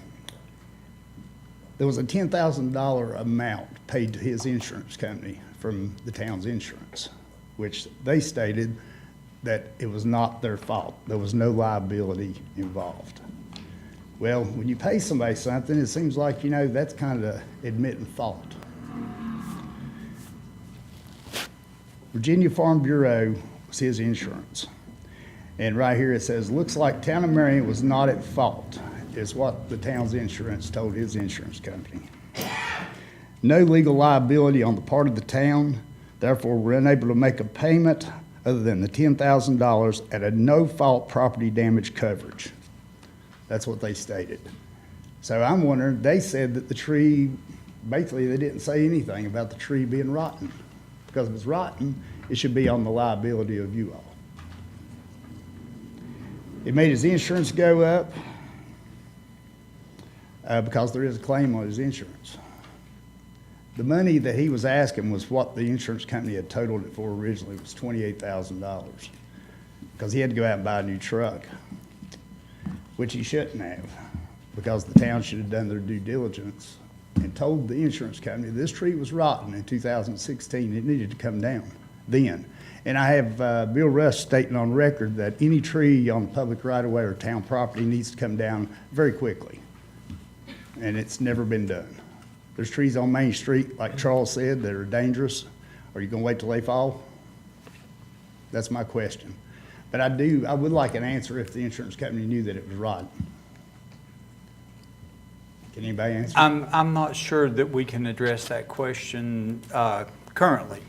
was a $10,000 amount paid to his insurance company from the town's insurance, which they stated that it was not their fault. There was no liability involved. Well, when you pay somebody something, it seems like, that's kind of admitting fault. Virginia Farm Bureau was his insurance. And right here it says, looks like Town of Marion was not at fault, is what the town's insurance told his insurance company. No legal liability on the part of the town, therefore we're unable to make a payment other than the $10,000 at a no-fault property damage coverage. That's what they stated. So I'm wondering, they said that the tree, basically they didn't say anything about the tree being rotten. Because if it's rotten, it should be on the liability of you all. It made his insurance go up because there is a claim on his insurance. The money that he was asking was what the insurance company had totaled it for originally, was $28,000. Because he had to go out and buy a new truck, which he shouldn't have, because the town should have done their due diligence and told the insurance company this tree was rotten in 2016. It needed to come down then. And I have Bill Rush stating on record that any tree on public right-of-way or town property needs to come down very quickly. And it's never been done. There's trees on Main Street, like Charles said, that are dangerous. Are you gonna wait till they fall? That's my question. But I would like an answer if the insurance company knew that it was rotten. Can anybody answer? I'm not sure that we can address that question currently,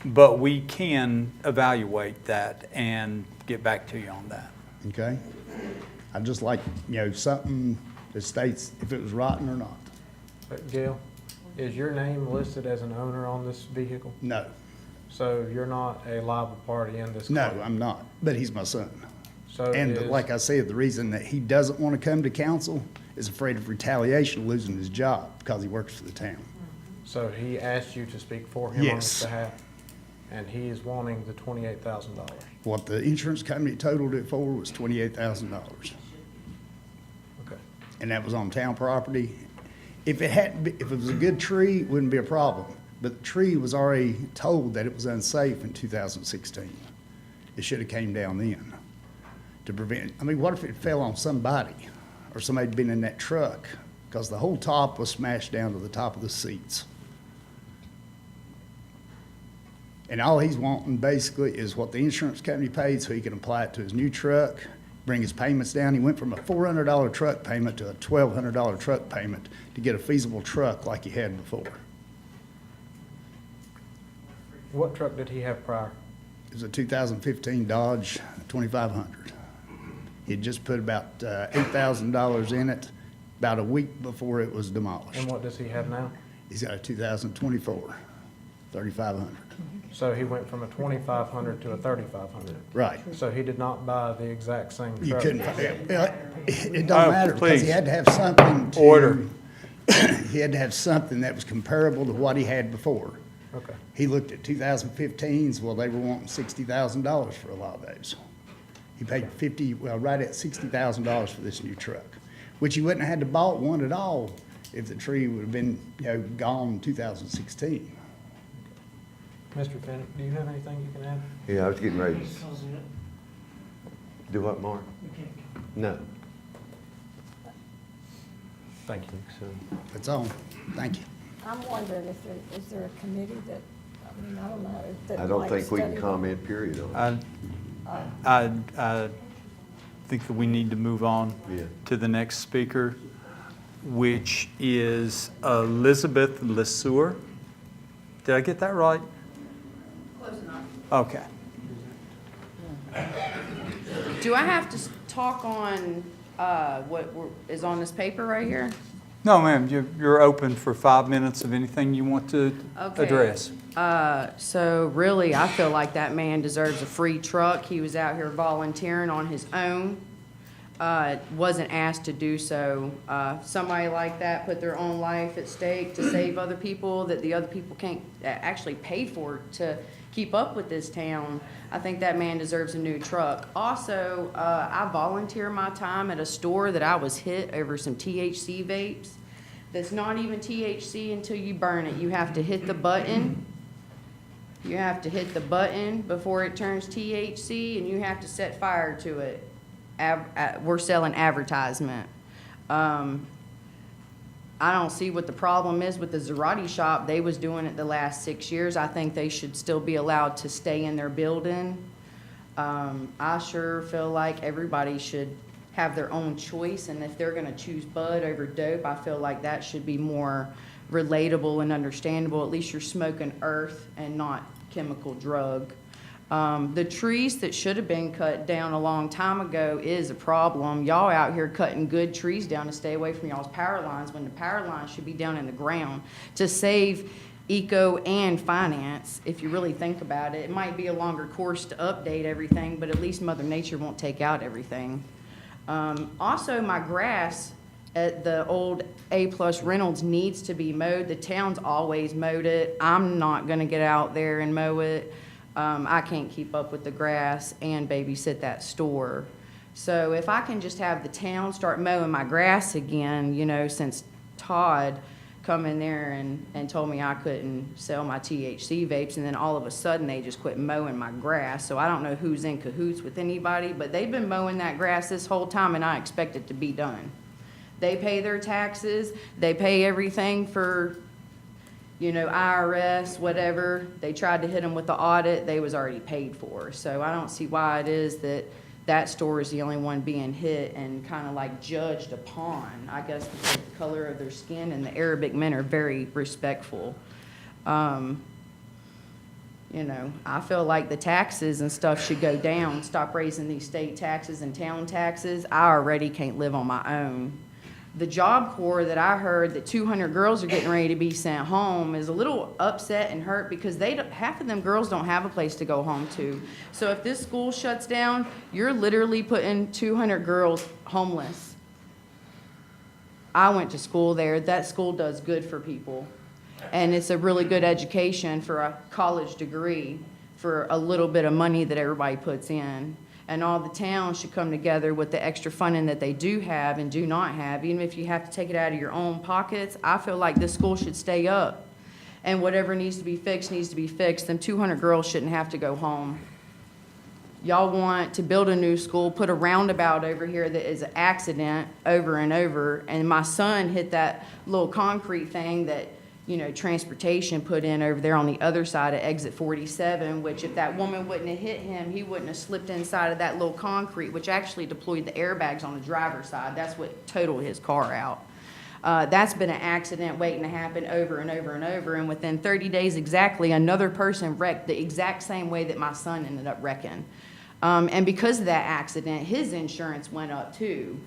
but we can evaluate that and get back to you on that. Okay. I'd just like, something that states if it was rotten or not. But Gail, is your name listed as an owner on this vehicle? No. So you're not a liable party in this No, claim? I'm not, but he's my son. So And is- like I said, the reason that he doesn't want to come to council is afraid of retaliation, losing his job because he works for the town. So he asked you to speak for him on his Yes. behalf? And he is wanting the $28,000? What the insurance company totaled it for was $28,000. Okay. And that was on town property. If it was a good tree, it wouldn't be a problem. But the tree was already told that it was unsafe in 2016. It should have came down then to prevent, what if it fell on somebody or somebody had been in that truck? Because the whole top was smashed down to the top of the seats. And all he's wanting basically is what the insurance company paid so he can apply it to his new truck, bring his payments down. He went from a $400 truck payment to a $1,200 truck payment to get a feasible truck like he had before. What truck did he have prior? It was a 2015 Dodge 2500. He'd just put about $8,000 in it about a week before it was demolished. And what does he have now? He's got a 2024 3500. So he went from a 2500 to a 3500. Right. So he did not buy the exact same truck. You couldn't, it don't matter because he please. had to have something to. Order. He had to have something that was comparable to what he had before. Okay. He looked at 2015s, well, they were wanting $60,000 for a lot of those. He paid right at $60,000 for this new truck, which he wouldn't have had to bought one at all if the tree would have been, gone in 2016. Mr. Fennick, do you have anything you can add? Yeah, I was getting ready to. Do what, Mark? No. Thank you. So, That's all. Thank you. I'm wondering if is there a committee that, I don't know. that I don't might think we can study comment, period, on it. I think that we need to move on Yeah. to the next speaker, which is Elizabeth LeSueur. Did I get that right? Close enough. Okay. Do I have to talk on is on this paper right here? No, ma'am, you're open for 5 minutes of anything you want to address. So really, I feel like that man deserves a free truck. He was out here volunteering on his own. Wasn't asked to do so. Somebody like that put their own life at stake to save other people that the other people can't actually pay for to keep up with this town. I think that man deserves a new truck. Also, I volunteer my time at a store that I was hit over some THC vapes. That's not even THC until you burn it. You have to hit the button You have to hit the button before it turns THC, and you have to set fire to it. We're selling advertisement. I don't see what the problem is with the Zerati shop. They was doing it the last 6 years. I think they should still be allowed to stay in their building. I sure feel like everybody should have their own choice, and if they're gonna choose bud over dope, I feel like that should be more relatable and understandable. At least you're smoking earth and not chemical drug. The trees that should have been cut down a long time ago is a problem. Y'all out here cutting good trees down to stay away from y'all's power lines when the power lines should be down in the ground to save eco and finance. If you really think about it, it might be a longer course to update everything, but at least Mother Nature won't take out everything. Also, my grass at the old A+ Reynolds needs to be mowed. The town's always mowed it. I'm not gonna get out there and mow it. I can't keep up with the grass and babysit that store. So if I can just have the town start mowing my grass again, you know, since Todd come in there and told me I couldn't sell my THC vapes, and then all of a sudden they just quit mowing my grass. So I don't know who's in cahoots with anybody, but they've been mowing that grass this whole time, and I expect it to be done. They pay their taxes, they pay everything for, you know, IRS, whatever. They tried to hit them with the audit, they was already paid for. So I don't see why it is that that store is the only one being hit and kind of like judged upon. I guess because of the color of their skin, and the Arabic men are very respectful. You know, I feel like the taxes and stuff should go down, stop raising these state taxes and town taxes. I already can't live on my own. The Job Corps that I heard that 200 girls are getting ready to be sent home is a little upset and hurt because half of them girls don't have a place to go home to. So if this school shuts down, you're literally putting 200 girls homeless. I went to school there. That school does good for people. And it's a really good education for a college degree for a little bit of money that everybody puts in. And all the towns should come together with the extra funding that they do have and do not have. Even if you have to take it out of your own pockets, I feel like this school should stay up. And whatever needs to be fixed needs to be fixed. Them 200 girls shouldn't have to go home. Y'all want to build a new school, put a roundabout over here that is an accident over and over. And my son hit that little concrete thing that, you know, transportation put in over there on the other side of exit 47, which if that woman wouldn't have hit him, he wouldn't have slipped inside of that little concrete, which actually deployed the airbags on the driver's side. That's what totaled his car out. That's been an accident waiting to happen over and over and over, and within 30 days exactly, another person wrecked the exact same way that my son ended up wrecking. And because of that accident, his insurance went up too.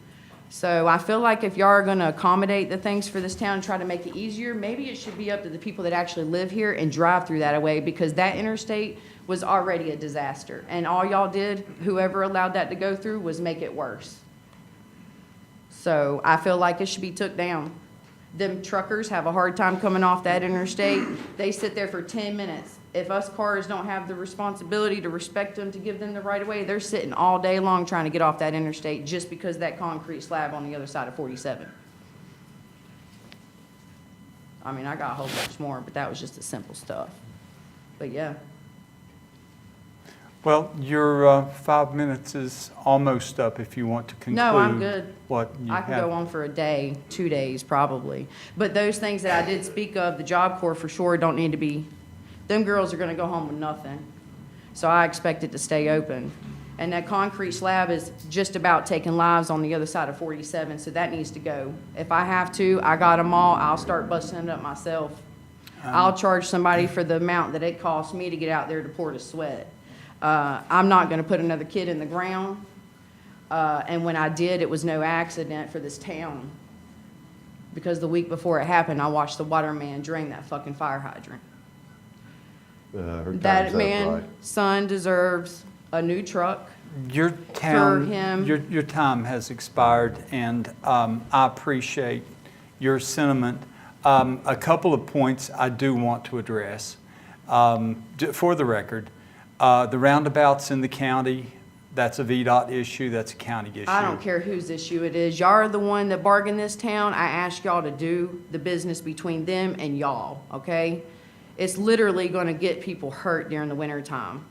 So I feel like if y'all are going to accommodate the things for this town and try to make it easier, maybe it should be up to the people that actually live here and drive through that way, because that interstate was already a disaster. And all y'all did, whoever allowed that to go through, was make it worse. So I feel like it should be took down. Them truckers have a hard time coming off that interstate. They sit there for 10 minutes. If us cars don't have the responsibility to respect them, to give them the right of way, they're sitting all day long trying to get off that interstate just because of that concrete slab on the other side of 47. I mean, I got a whole bunch more, but that was just the simple stuff. But yeah. Well, your 5 minutes is almost up if you want to conclude. No, I'm good. What you I can have. go on for a day, 2 days probably. But those things that I did speak of, the Job Corps for sure don't need to be, them girls are gonna go home with nothing. So I expect it to stay open. And that concrete slab is just about taking lives on the other side of 47, so that needs to go. If I have to, I got them all, I'll start busting it up myself. I'll charge somebody for the amount that it costs me to get out there to pour the sweat. I'm not gonna put another kid in the ground. And when I did, it was no accident for this town. Because the week before it happened, I watched the waterman drain that fucking fire hydrant. That man's son deserves a new truck. Your town, for him. your time has expired, and I appreciate your sentiment. A couple of points I do want to address. For the record, the roundabouts in the county, that's a VDOT issue, that's a county issue. I don't care whose issue it is. Y'all are the one that bargained this town. I asked y'all to do the business between them and y'all, okay? It's literally gonna get people hurt during the winter time.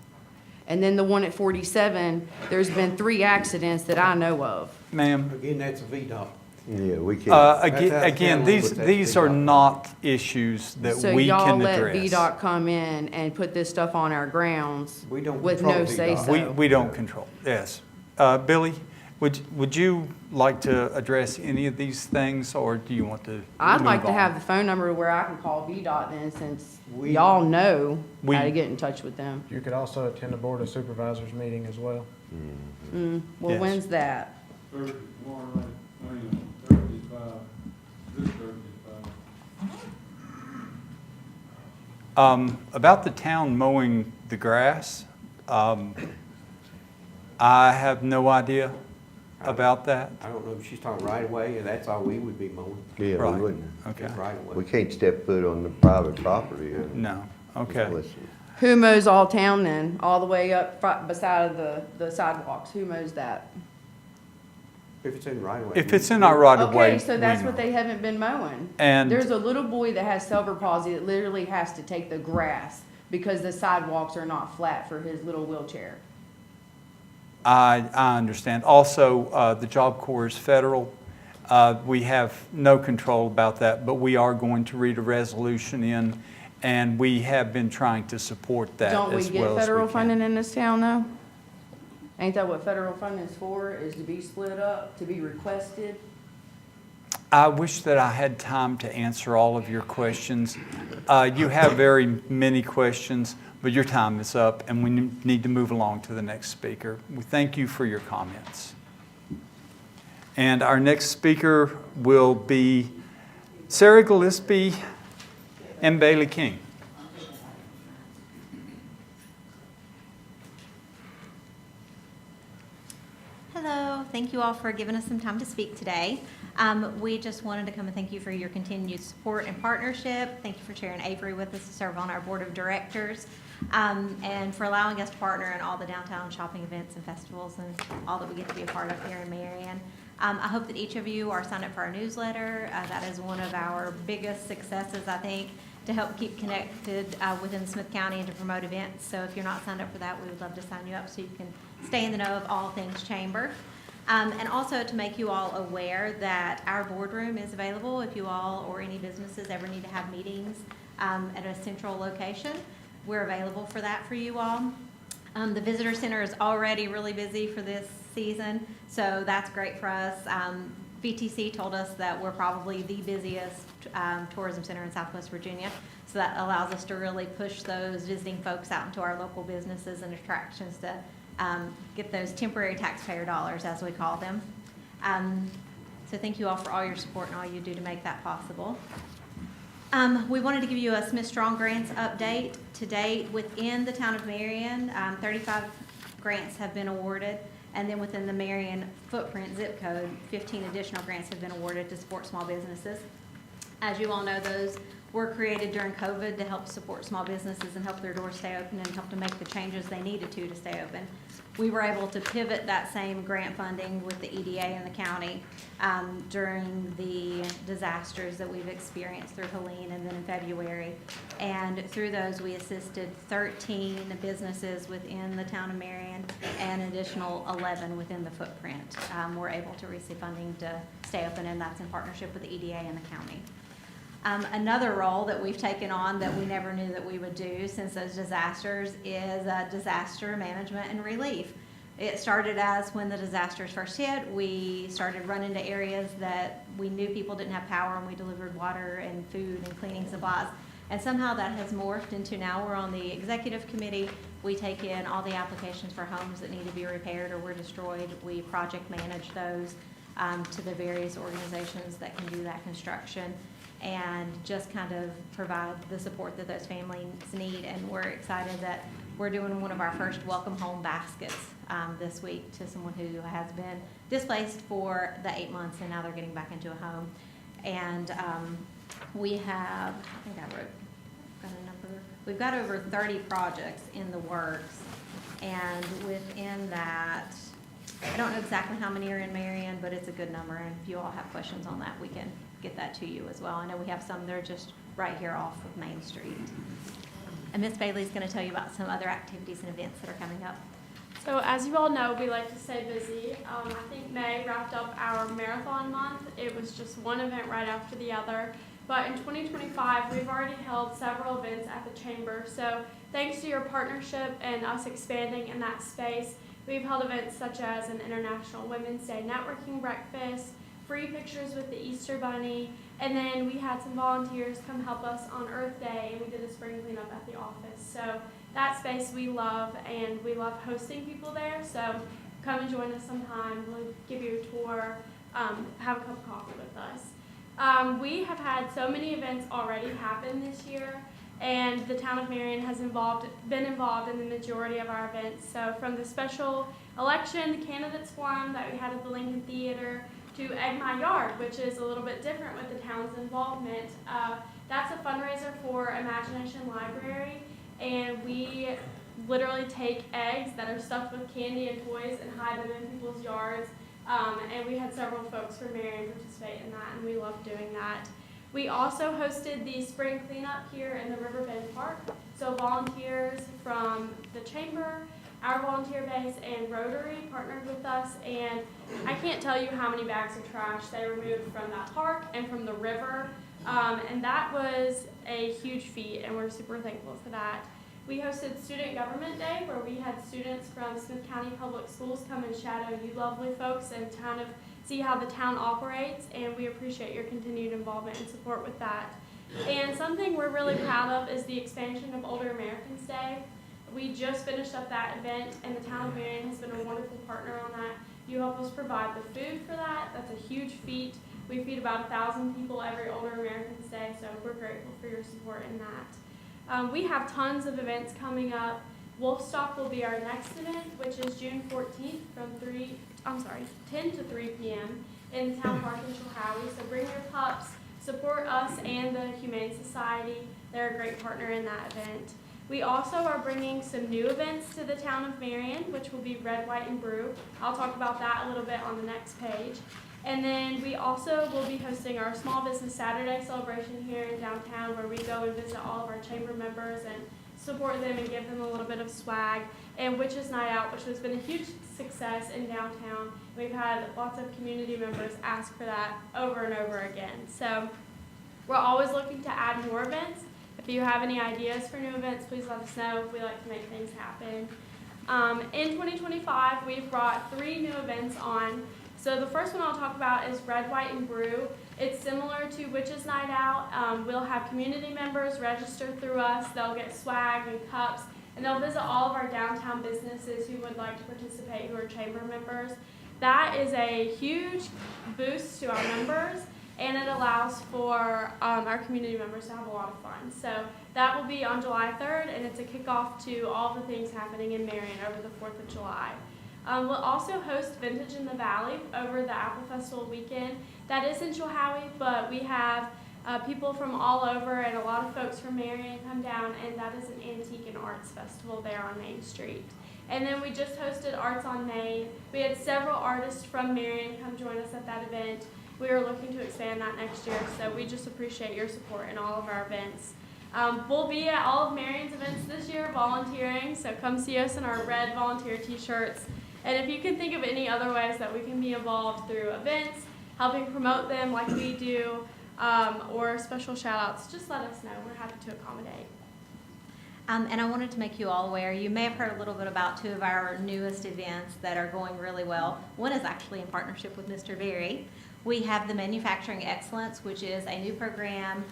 And then the one at 47, there's been 3 accidents that I know of. Ma'am? Again, that's a VDOT. Yeah, we can't. Again, these are not issues that So we y'all can let address. VDOT come in and put this stuff on our grounds We don't with control no VDOT. say-so. We don't control, yes. Billy, would you like to address any of these things, or do you want to I'd like move to on? have the phone number where I can call VDOT then, since We- y'all know We- how to get in touch with them. You could also attend a Board of Supervisors meeting as well. Well, Yes. when's that? Thursday, tomorrow night, Thursday, 5, this Thursday, 5. About the town mowing the grass, I have no idea about that. I don't know if she's talking right away, and that's all we would be mowing. Yeah, Right. we wouldn't. Okay, Right away. We can't step foot on the private property. no, okay. Listen. Who mows all town then, all the way up beside the sidewalks? Who mows that? If it's in right away. If it's in our right of way. Okay, so that's what they haven't been mowing. And- There's a little boy that has cerebral palsy that literally has to take the grass because the sidewalks are not flat for his little wheelchair. I understand. Also, the Job Corps is federal. We have no control about that, but we are going to read a resolution in, and we have been trying to support that as well Don't as we we get federal can. funding in this town though? Ain't that what federal funding is for, is to be split up, to be requested? I wish that I had time to answer all of your questions. You have very many questions, but your time is up, and we need to move along to the next speaker. We thank you for your comments. And our next speaker will be Sarah Gillespie and Bailey King. Hello, thank you all for giving us some time to speak today. We just wanted to come and thank you for your continued support and partnership. Thank you for sharing Avery with us to serve on our board of directors, and for allowing us to partner in all the downtown shopping events and festivals and all that we get to be a part of here in Marion. I hope that each of you are signed up for our newsletter. That is one of our biggest successes, I think, to help keep connected within Smith County and to promote events. So if you're not signed up for that, we would love to sign you up so you can stay in the know of all things chamber. And also to make you all aware that our boardroom is available if you all or any businesses ever need to have meetings at a central location. We're available for that for you all. The visitor center is already really busy for this season, so that's great for us. VTC told us that we're probably the busiest tourism center in Southwest Virginia, so that allows us to really push those visiting folks out into our local businesses and attractions to get those temporary taxpayer dollars, as we call them. So thank you all for all your support and all you do to make that possible. We wanted to give you a Smith Strong Grants update. To date, within the town of Marion, 35 grants have been awarded, and then within the Marion footprint zip code, 15 additional grants have been awarded to support small businesses. As you all know, those were created during COVID to help support small businesses and help their doors stay open and help to make the changes they needed to stay open. We were able to pivot that same grant funding with the EDA and the county during the disasters that we've experienced through Helene and then in February. And through those, we assisted 13 businesses within the town of Marion and an additional 11 within the footprint were able to receive funding to stay open, and that's in partnership with the EDA and the county. Another role that we've taken on that we never knew that we would do since those disasters is disaster management and relief. It started as when the disasters first hit, we started running to areas that we knew people didn't have power, and we delivered water and food and cleaning supplies. And somehow that has morphed into now we're on the executive committee. We take in all the applications for homes that need to be repaired or were destroyed. We project manage those to the various organizations that can do that construction, and just kind of provide the support that those families need. And we're excited that we're doing one of our first welcome home baskets this week to someone who has been displaced for the 8 months, and now they're getting back into a home. And we have, I think I wrote, got a number. We've got over 30 projects in the works, and within that, I don't know exactly how many are in Marion, but it's a good number, and if you all have questions on that, we can get that to you as well. I know we have some that are just right here off of Main Street. And Miss Bailey's going to tell you about some other activities and events that are coming up. So as you all know, we like to stay busy. I think May wrapped up our marathon month. It was just one event right after the other. But in 2025, we've already held several events at the Chamber. So thanks to your partnership and us expanding in that space, we've held events such as an International Women's Day networking breakfast, free pictures with the Easter Bunny, and then we had some volunteers come help us on Earth Day, and we did a spring cleanup at the office. So that space we love, and we love hosting people there. So come and join us sometime. We'll give you a tour, have a cup of coffee with us. We have had so many events already happen this year, and the town of Marion has been involved in the majority of our events. So from the special election, the candidates forum that we had at the Lincoln Theater, to Egg My Yard, which is a little bit different with the town's involvement. That's a fundraiser for Imagination Library, and we literally take eggs that are stuffed with candy and toys and hide them in people's yards. And we had several folks from Marion participate in that, and we love doing that. We also hosted the spring cleanup here in the Riverbend Park. So volunteers from the Chamber, our volunteer base, and Rotary partnered with us, and I can't tell you how many bags of trash they removed from that park and from the river, and that was a huge feat, and we're super thankful for that. We hosted Student Government Day, where we had students from Smith County Public Schools come and shadow you lovely folks and kind of see how the town operates, and we appreciate your continued involvement and support with that. And something we're really proud of is the expansion of Older Americans Day. We just finished up that event, and the town of Marion has been a wonderful partner on that. You help us provide the food for that. That's a huge feat. We feed about 1,000 people every Older Americans Day, so we're grateful for your support in that. We have tons of events coming up. Wolfstock will be our next event, which is June 14th from 10 to 3 p.m. in the town park in Chilhowie. So bring your pups, support us and the Humane Society. They're a great partner in that event. We also are bringing some new events to the town of Marion, which will be Red, White, and Brew. I'll talk about that a little bit on the next page. And then we also will be hosting our Small Business Saturday celebration here in downtown, where we go and visit all of our chamber members and support them and give them a little bit of swag. And Witches Night Out, which has been a huge success in downtown. We've had lots of community members ask for that over and over again. So we're always looking to add more events. If you have any ideas for new events, please let us know. We like to make things happen. In 2025, we've brought 3 new events on. So the first one I'll talk about is Red, White, and Brew. It's similar to Witches Night Out. We'll have community members register through us. They'll get swag and cups, and they'll visit all of our downtown businesses who would like to participate, who are chamber members. That is a huge boost to our members, and it allows for our community members to have a lot of fun. So that will be on July 3rd, and it's a kickoff to all the things happening in Marion over the 4th of July. We'll also host Vintage in the Valley over the Apple Festival weekend. That is in Chilhowie, but we have people from all over and a lot of folks from Marion come down, and that is an antique and arts festival there on Main Street. And then we just hosted Arts on Main. We had several artists from Marion come join us at that event. We are looking to expand that next year, so we just appreciate your support in all of our events. We'll be at all of Marion's events this year volunteering, so come see us in our red volunteer t-shirts. And if you can think of any other ways that we can be involved through events, helping promote them like we do, or special shout-outs, just let us know. We're happy to accommodate. And I wanted to make you all aware, you may have heard a little bit about 2 of our newest events that are going really well. One is actually in partnership with Mr. Berry. We have the Manufacturing Excellence, which is a new program.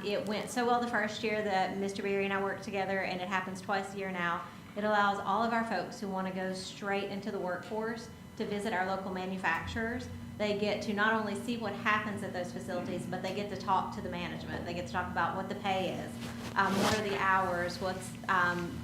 It went so well the first year that Mr. Berry and I worked together, and it happens twice a year now. It allows all of our folks who want to go straight into the workforce to visit our local manufacturers. They get to not only see what happens at those facilities, but they get to talk to the management. They get to talk about what the pay is, what are the hours, what's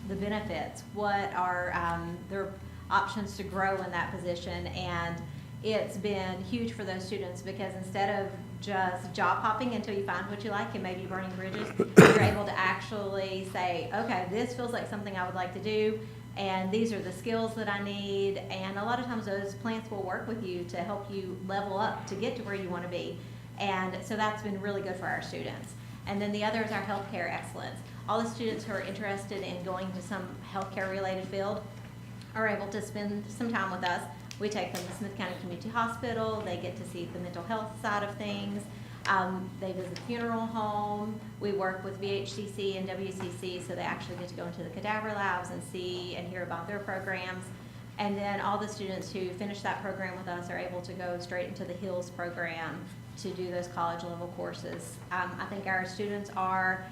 the benefits, what are their options to grow in that position. And it's been huge for those students, because instead of just job hopping until you find what you like and maybe burning bridges, you're able to actually say, okay, this feels like something I would like to do, and these are the skills that I need. And a lot of times those plants will work with you to help you level up to get to where you want to be. And so that's been really good for our students. And then the other is our healthcare excellence. All the students who are interested in going to some healthcare related field are able to spend some time with us. We take them to Smith County Community Hospital. They get to see the mental health side of things. They visit the funeral home. We work with VHCC and WCC, so they actually get to go into the cadaver labs and see and hear about their programs. And then all the students who finish that program with us are able to go straight into the HILS program to do those college level courses. I think our students are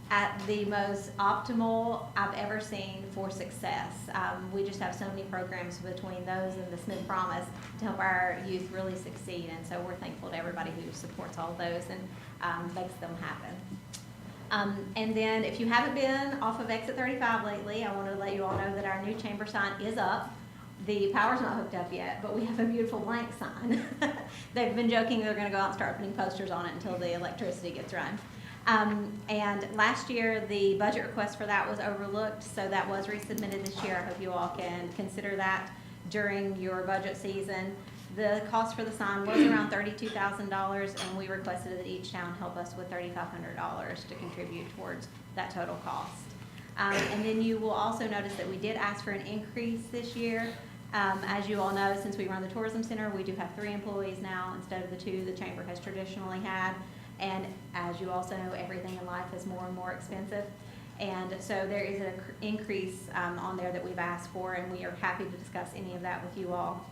at the most optimal I've ever seen for success. We just have so many programs between those and the Smith Promise to help our youth really succeed, and so we're thankful to everybody who supports all of those and makes them happen. And then if you haven't been off of exit 35 lately, I want to let you all know that our new chamber sign is up. The power's not hooked up yet, but we have a beautiful blank sign. They've been joking they're going to go out and start putting posters on it until the electricity gets run. And last year, the budget request for that was overlooked, so that was resubmitted this year. I hope you all can consider that during your budget season. The cost for the sign was around $32,000, and we requested that each town help us with $3,500 to contribute towards that total cost. And then you will also notice that we did ask for an increase this year. As you all know, since we run the tourism center, we do have 3 employees now instead of the 2 the chamber has traditionally had. And as you also know, everything in life is more and more expensive. And so there is an increase on there that we've asked for, and we are happy to discuss any of that with you all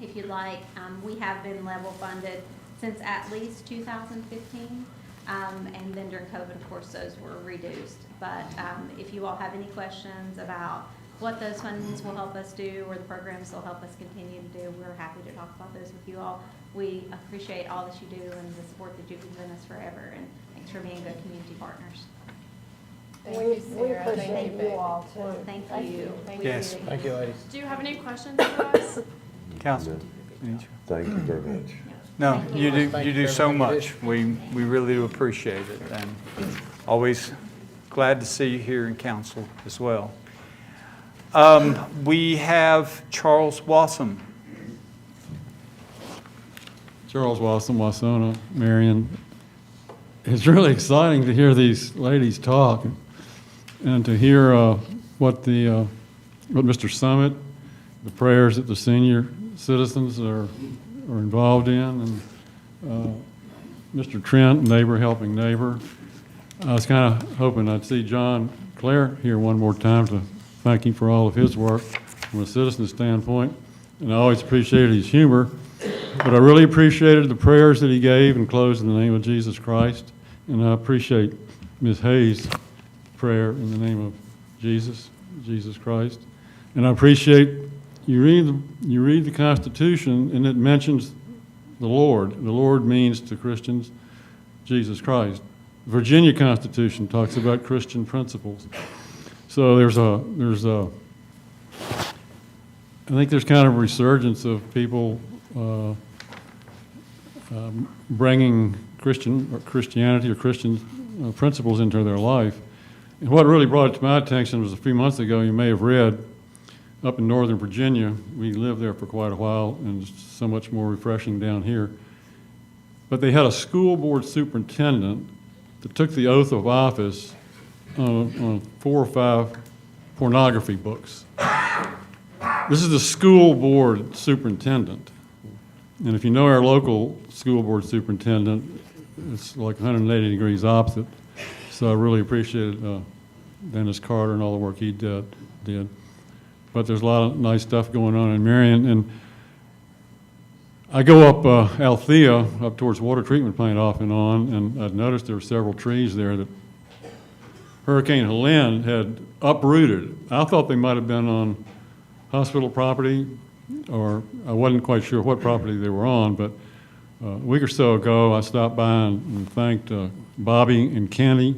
if you'd like. We have been level funded since at least 2015. And then during COVID, of course, those were reduced. But if you all have any questions about what those fundings will help us do or the programs will help us continue to do, we're happy to talk about those with you all. We appreciate all that you do and the support that you've given us forever, and thanks for being good community partners. We appreciate you all too. Thank you. Yes. Thank you, ladies. Do you have any questions for us? Council? Thank you very much. No, you do, Thank you you do for so everything you much. We really do appreciate it, and always glad to see you here in council as well. We have Charles Wassam. Charles Wassam, Wasona, Marion. It's really exciting to hear these ladies talk and to hear what Mr. Summit, the prayers that the senior citizens are involved in, and Mr. Trent, Neighbor Helping Neighbor. I was kind of hoping I'd see John Clare here one more time to thank him for all of his work from a citizen standpoint. And I always appreciated his humor, but I really appreciated the prayers that he gave and closed in the name of Jesus Christ. And I appreciate Ms. Hayes' prayer in the name of Jesus Christ. And I appreciate you read the Constitution and it mentions the Lord. The Lord means to Christians Jesus Christ. The Virginia Constitution talks about Christian principles. So I think there's kind of a resurgence of people bringing Christianity or Christian principles into their life. And what really brought it to my attention was a few months ago, you may have read, up in Northern Virginia, we lived there for quite a while, and it's so much more refreshing down here. But they had a school board superintendent that took the oath of office on 4 or 5 pornography books. This is the school board superintendent. And if you know our local school board superintendent, it's like 180 degrees opposite. So I really appreciated Dennis Carter and all the work he did. But there's a lot of nice stuff going on in Marion. And I go up Althea, up towards water treatment plant off and on, and I'd noticed there were several trees there that Hurricane Helene had uprooted. I thought they might have been on hospital property, or I wasn't quite sure what property they were on, but a week or so ago I stopped by and thanked Bobby and Kenny,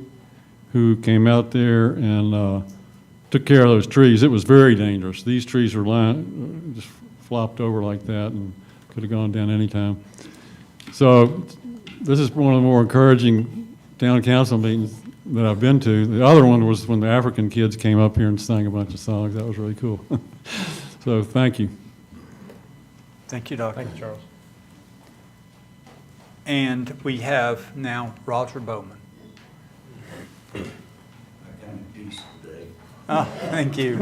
who came out there and took care of those trees. It was very dangerous. These trees were just flopped over like that and could have gone down any time. So this is one of the more encouraging town council meetings that I've been to. The other one was when the African kids came up here and sang a bunch of songs. That was really cool. So thank you. Thank you, Doctor. Thank you, Charles. And we have now Roger Bowman. Oh, thank you.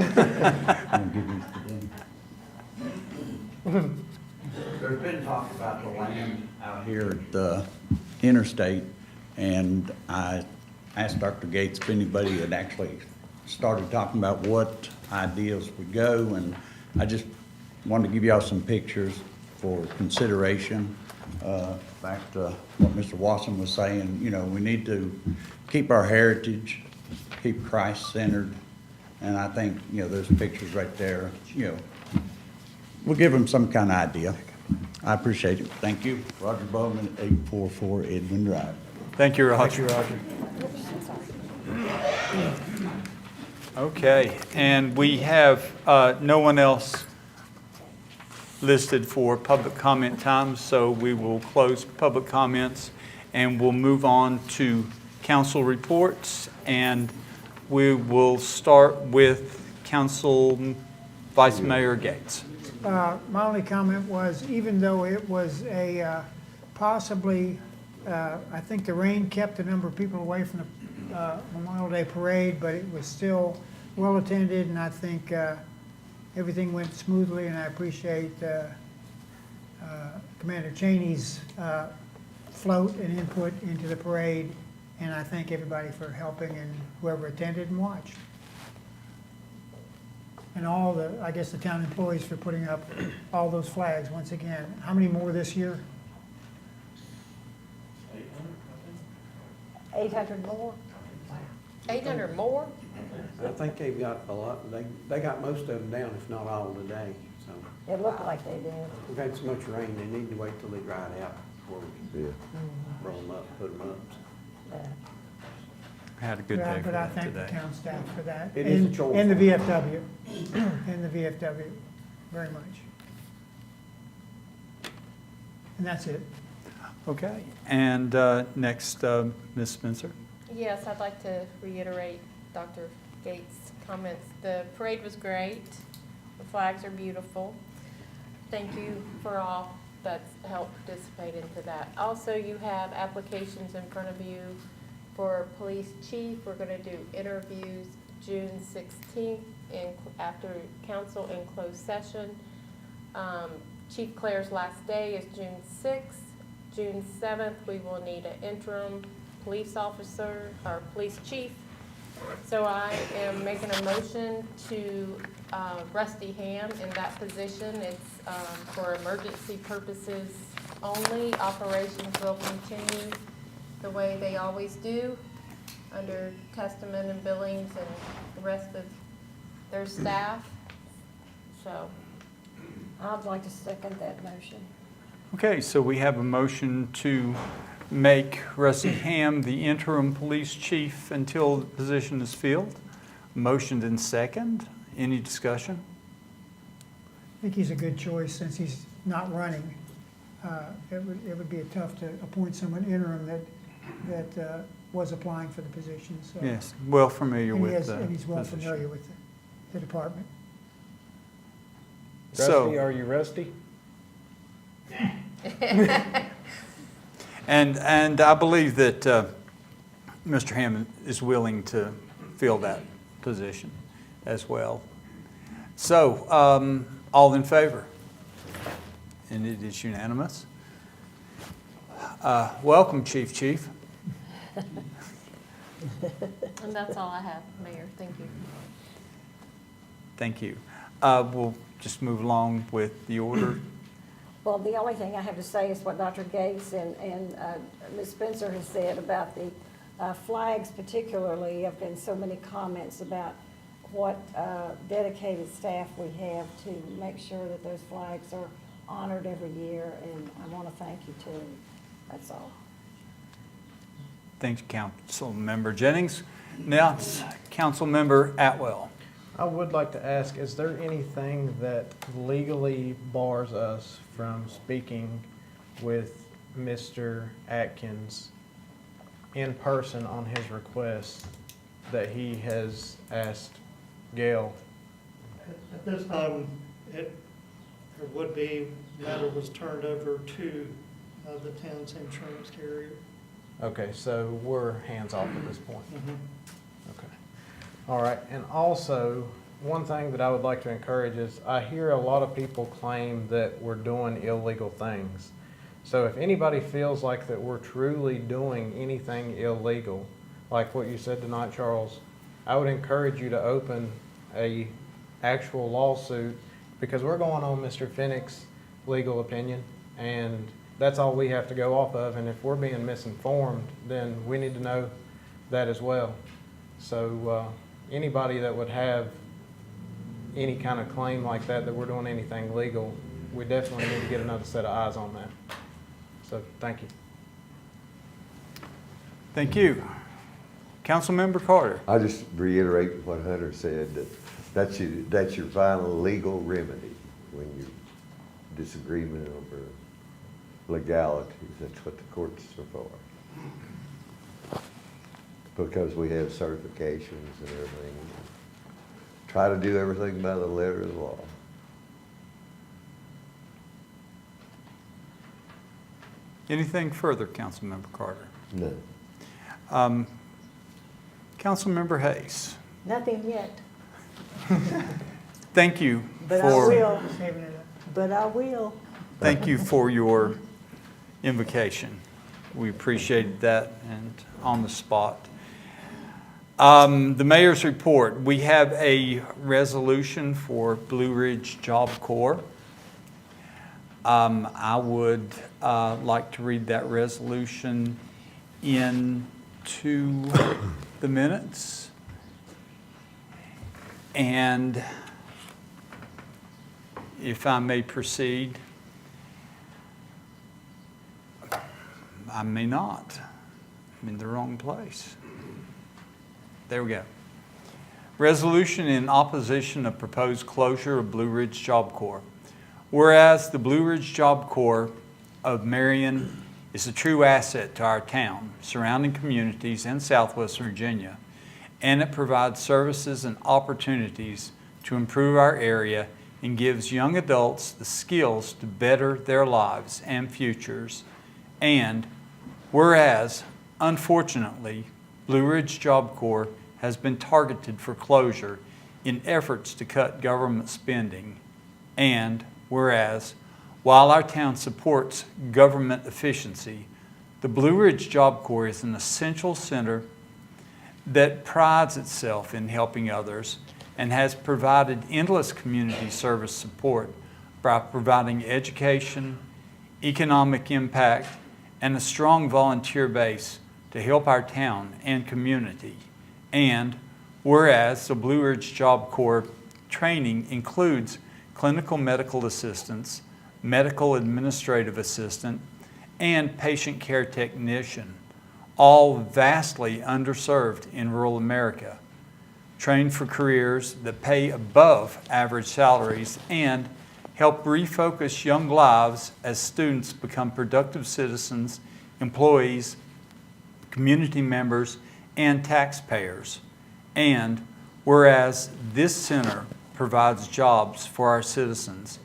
There's been talk about the land out here at the interstate, and I asked Dr. Gates if anybody had actually started talking about what ideas would go, and I just wanted to give y'all some pictures for consideration. Back to what Mr. Watson was saying, you know, we need to keep our heritage, keep Christ-centered, and I think, you know, those pictures right there, you know, we'll give them some kind of idea. I appreciate it. Thank you. Roger Bowman, 844 Edwin Drive. Thank you, Roger. Thank you, Roger. Okay, and we have no one else listed for public comment time, so we will close public comments and we'll move on to council reports, and we will start with Council Vice Mayor Gates. My only comment was, even though it was a possibly, I think the rain kept a number of people away from the Memorial Day Parade, but it was still well attended, and I think everything went smoothly, and I appreciate Commander Cheney's float and input into the parade, and I thank everybody for helping and whoever attended and watched. And all the, I guess, the town employees for putting up all those flags once again. How many more this year? 800 more? 800 more? I think they've got a lot, they got most of them down, if not all today, so. It looked like they did. We've had so much rain, they need to wait till they dry it out before we roll them up, put them up. Yeah. Had a good day for But I that thank the today. town staff for that. It is a And- chore. And the VFW, and the VFW, very much. And that's it. Okay, and next, Ms. Spencer. Yes, I'd like to reiterate Dr. Gates' comments. The parade was great. The flags are beautiful. Thank you for all that's helped participate into that. Also, you have applications in front of you for police chief. We're going to do interviews June 16th after council in closed session. Chief Claire's last day is June 6th. June 7th, we will need an interim police officer or police chief. So I am making a motion to Rusty Ham in that position. It's for emergency purposes only. Operations will continue the way they always do under Testament and Billings and the rest of their staff. So I'd like to second that motion. Okay, so we have a motion to make Rusty Ham the interim police chief until the position is filled. Motioned and second. Any discussion? I think he's a good choice since he's not running. It would be tough to appoint someone interim that was applying for the position, so. Yes, well familiar And he with has- the And he's well position. familiar with the department. So- Rusty, are you rusty? And I believe that Mr. Hammond is willing to fill that position as well. So, all in favor? And it is unanimous. Welcome, Chief. And that's all I have, Mayor. Thank you. Thank you. We'll just move along with the order. Well, the only thing I have to say is what Dr. Gates and Ms. Spencer has said about the flags particularly. I've been so many comments about what dedicated staff we have to make sure that those flags are honored every year, and I want to thank you too. That's all. Thank you, Councilmember Jennings. Now, it's Councilmember Atwell. I would like to ask, is there anything that legally bars us from speaking with Mr. Atkins in person on his request that he has asked Gail? At this time, there would be, matter was turned over to of the town's insurance carrier. Okay, so we're hands-off at this point. Mhm. Okay. All right, and also, one thing that I would like to encourage is, I hear a lot of people claim that we're doing illegal things. So if anybody feels like that we're truly doing anything illegal, like what you said tonight, Charles, I would encourage you to open a actual lawsuit, because we're going on Mr. Finnick's legal opinion, and that's all we have to go off of, and if we're being misinformed, then we need to know that as well. So anybody that would have any kind of claim like that we're doing anything legal, we definitely need to get another set of eyes on that. So, thank you. Thank you. Councilmember Carter. I just reiterate what Hunter said, that that's your final legal remedy when you disagreement over legalities. That's what the courts are for. Because we have certifications and everything. Try to do everything by the letter of the law. Anything further, Councilmember Carter? No. Councilmember Hayes. Nothing yet, Thank you but I for will. But I will. thank you for your invocation. We appreciated that and on the spot. The mayor's report. We have a resolution for Blue Ridge Job Corps. I would like to read that resolution into the minutes. And if I may proceed, I may not. I'm in the wrong place. There we go. Resolution in opposition of proposed closure of Blue Ridge Job Corps. Whereas the Blue Ridge Job Corps of Marion is a true asset to our town, surrounding communities in Southwest Virginia, and it provides services and opportunities to improve our area and gives young adults the skills to better their lives and futures. And whereas, unfortunately, Blue Ridge Job Corps has been targeted for closure in efforts to cut government spending. And whereas, while our town supports government efficiency, the Blue Ridge Job Corps is an essential center that prides itself in helping others and has provided endless community service support by providing education, economic impact, and a strong volunteer base to help our town and community. And whereas the Blue Ridge Job Corps training includes clinical medical assistants, medical administrative assistant, and patient care technician, all vastly underserved in rural America, trained for careers that pay above average salaries and help refocus young lives as students become productive citizens, employees, community members, and taxpayers. And whereas this center provides jobs for our citizens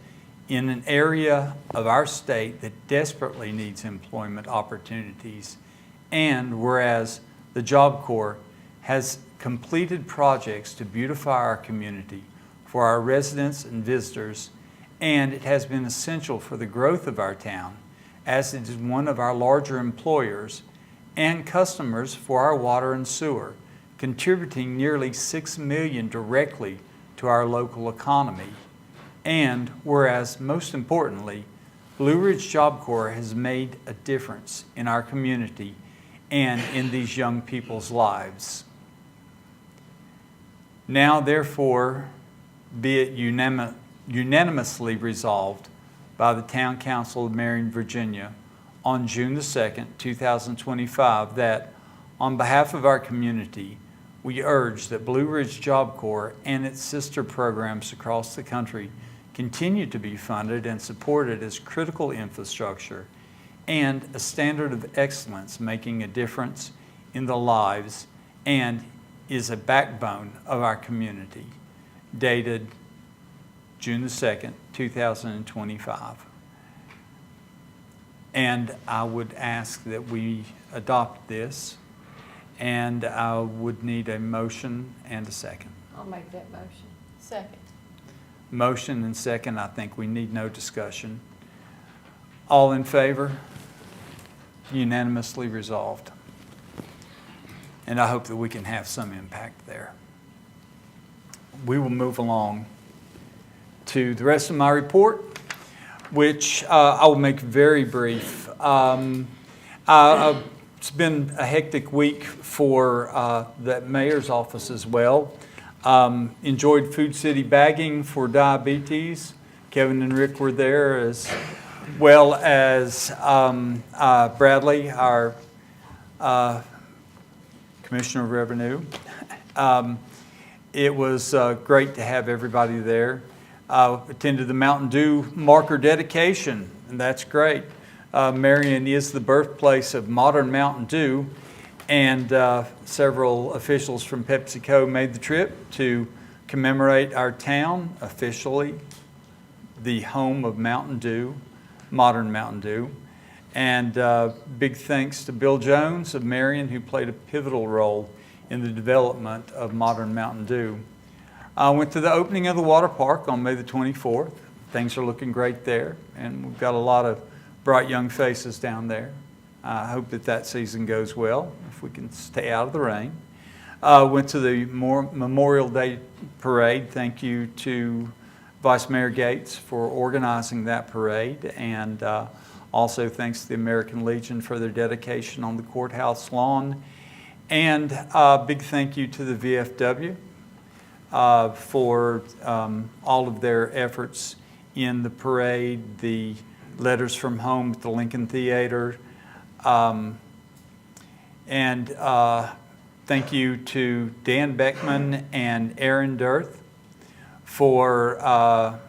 in an area of our state that desperately needs employment opportunities, and whereas the Job Corps has completed projects to beautify our community for our residents and visitors, and it has been essential for the growth of our town, as it is one of our larger employers and customers for our water and sewer, contributing nearly $6 million directly to our local economy. And whereas, most importantly, Blue Ridge Job Corps has made a difference in our community and in these young people's lives. Now, therefore, be it unanimously resolved by the Town Council of Marion, Virginia, on June the 2nd, 2025, that on behalf of our community, we urge that Blue Ridge Job Corps and its sister programs across the country continue to be funded and supported as critical infrastructure and a standard of excellence, making a difference in the lives and is a backbone of our community. Dated June the 2nd, 2025. And I would ask that we adopt this, and I would need a motion and a second. I'll make that motion. Second. Motion and second, I think we need no discussion. All in favor? Unanimously resolved. And I hope that we can have some impact there. We will move along to the rest of my report, which I will make very brief. It's been a hectic week for the mayor's office as well. Enjoyed Food City bagging for diabetes. Kevin and Rick were there, as well as Bradley, our Commissioner of Revenue. It was great to have everybody there. Attended the Mountain Dew marker dedication, and that's great. Marion is the birthplace of modern Mountain Dew, and several officials from PepsiCo made the trip to commemorate our town, officially the home of Mountain Dew, modern Mountain Dew. And big thanks to Bill Jones of Marion, who played a pivotal role in the development of modern Mountain Dew. I went to the opening of the water park on May the 24th. Things are looking great there, and we've got a lot of bright young faces down there. I hope that that season goes well, if we can stay out of the rain. Went to the Memorial Day Parade. Thank you to Vice Mayor Gates for organizing that parade, and also thanks to the American Legion for their dedication on the courthouse lawn. And big thank you to the VFW for all of their efforts in the parade, the letters from home at the Lincoln Theater. And thank you to Dan Beckman and Aaron Dirth for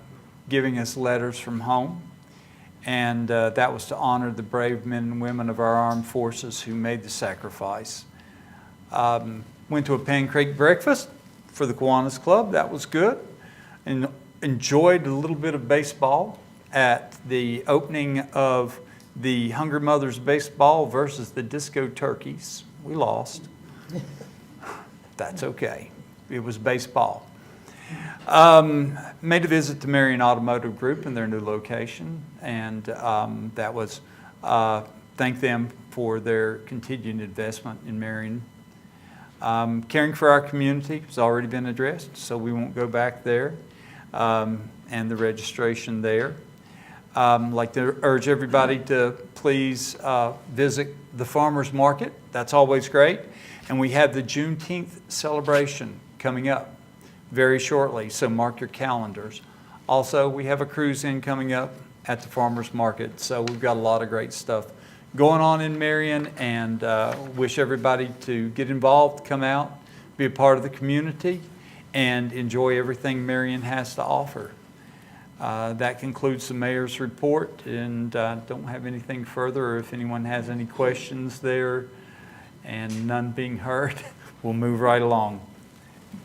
giving us letters from home. And that was to honor the brave men and women of our armed forces who made the sacrifice. Went to a pancake breakfast for the Kiwanis Club. That was good. And enjoyed a little bit of baseball at the opening of the Hungry Mothers baseball versus the Disco Turkeys. We lost. That's okay. It was baseball. Made a visit to Marion Automotive Group in their new location, and that was thank them for their continued investment in Marion. Caring for our community has already been addressed, so we won't go back there, and the registration there. I'd like to urge everybody to please visit the farmers market. That's always great. And we have the Juneteenth celebration coming up very shortly, so mark your calendars. Also, we have a cruise-in coming up at the farmers market, so we've got a lot of great stuff going on in Marion, and wish everybody to get involved, come out, be a part of the community, and enjoy everything Marion has to offer. That concludes the mayor's report, and don't have anything further, or if anyone has any questions there, and none being heard, we'll move right along.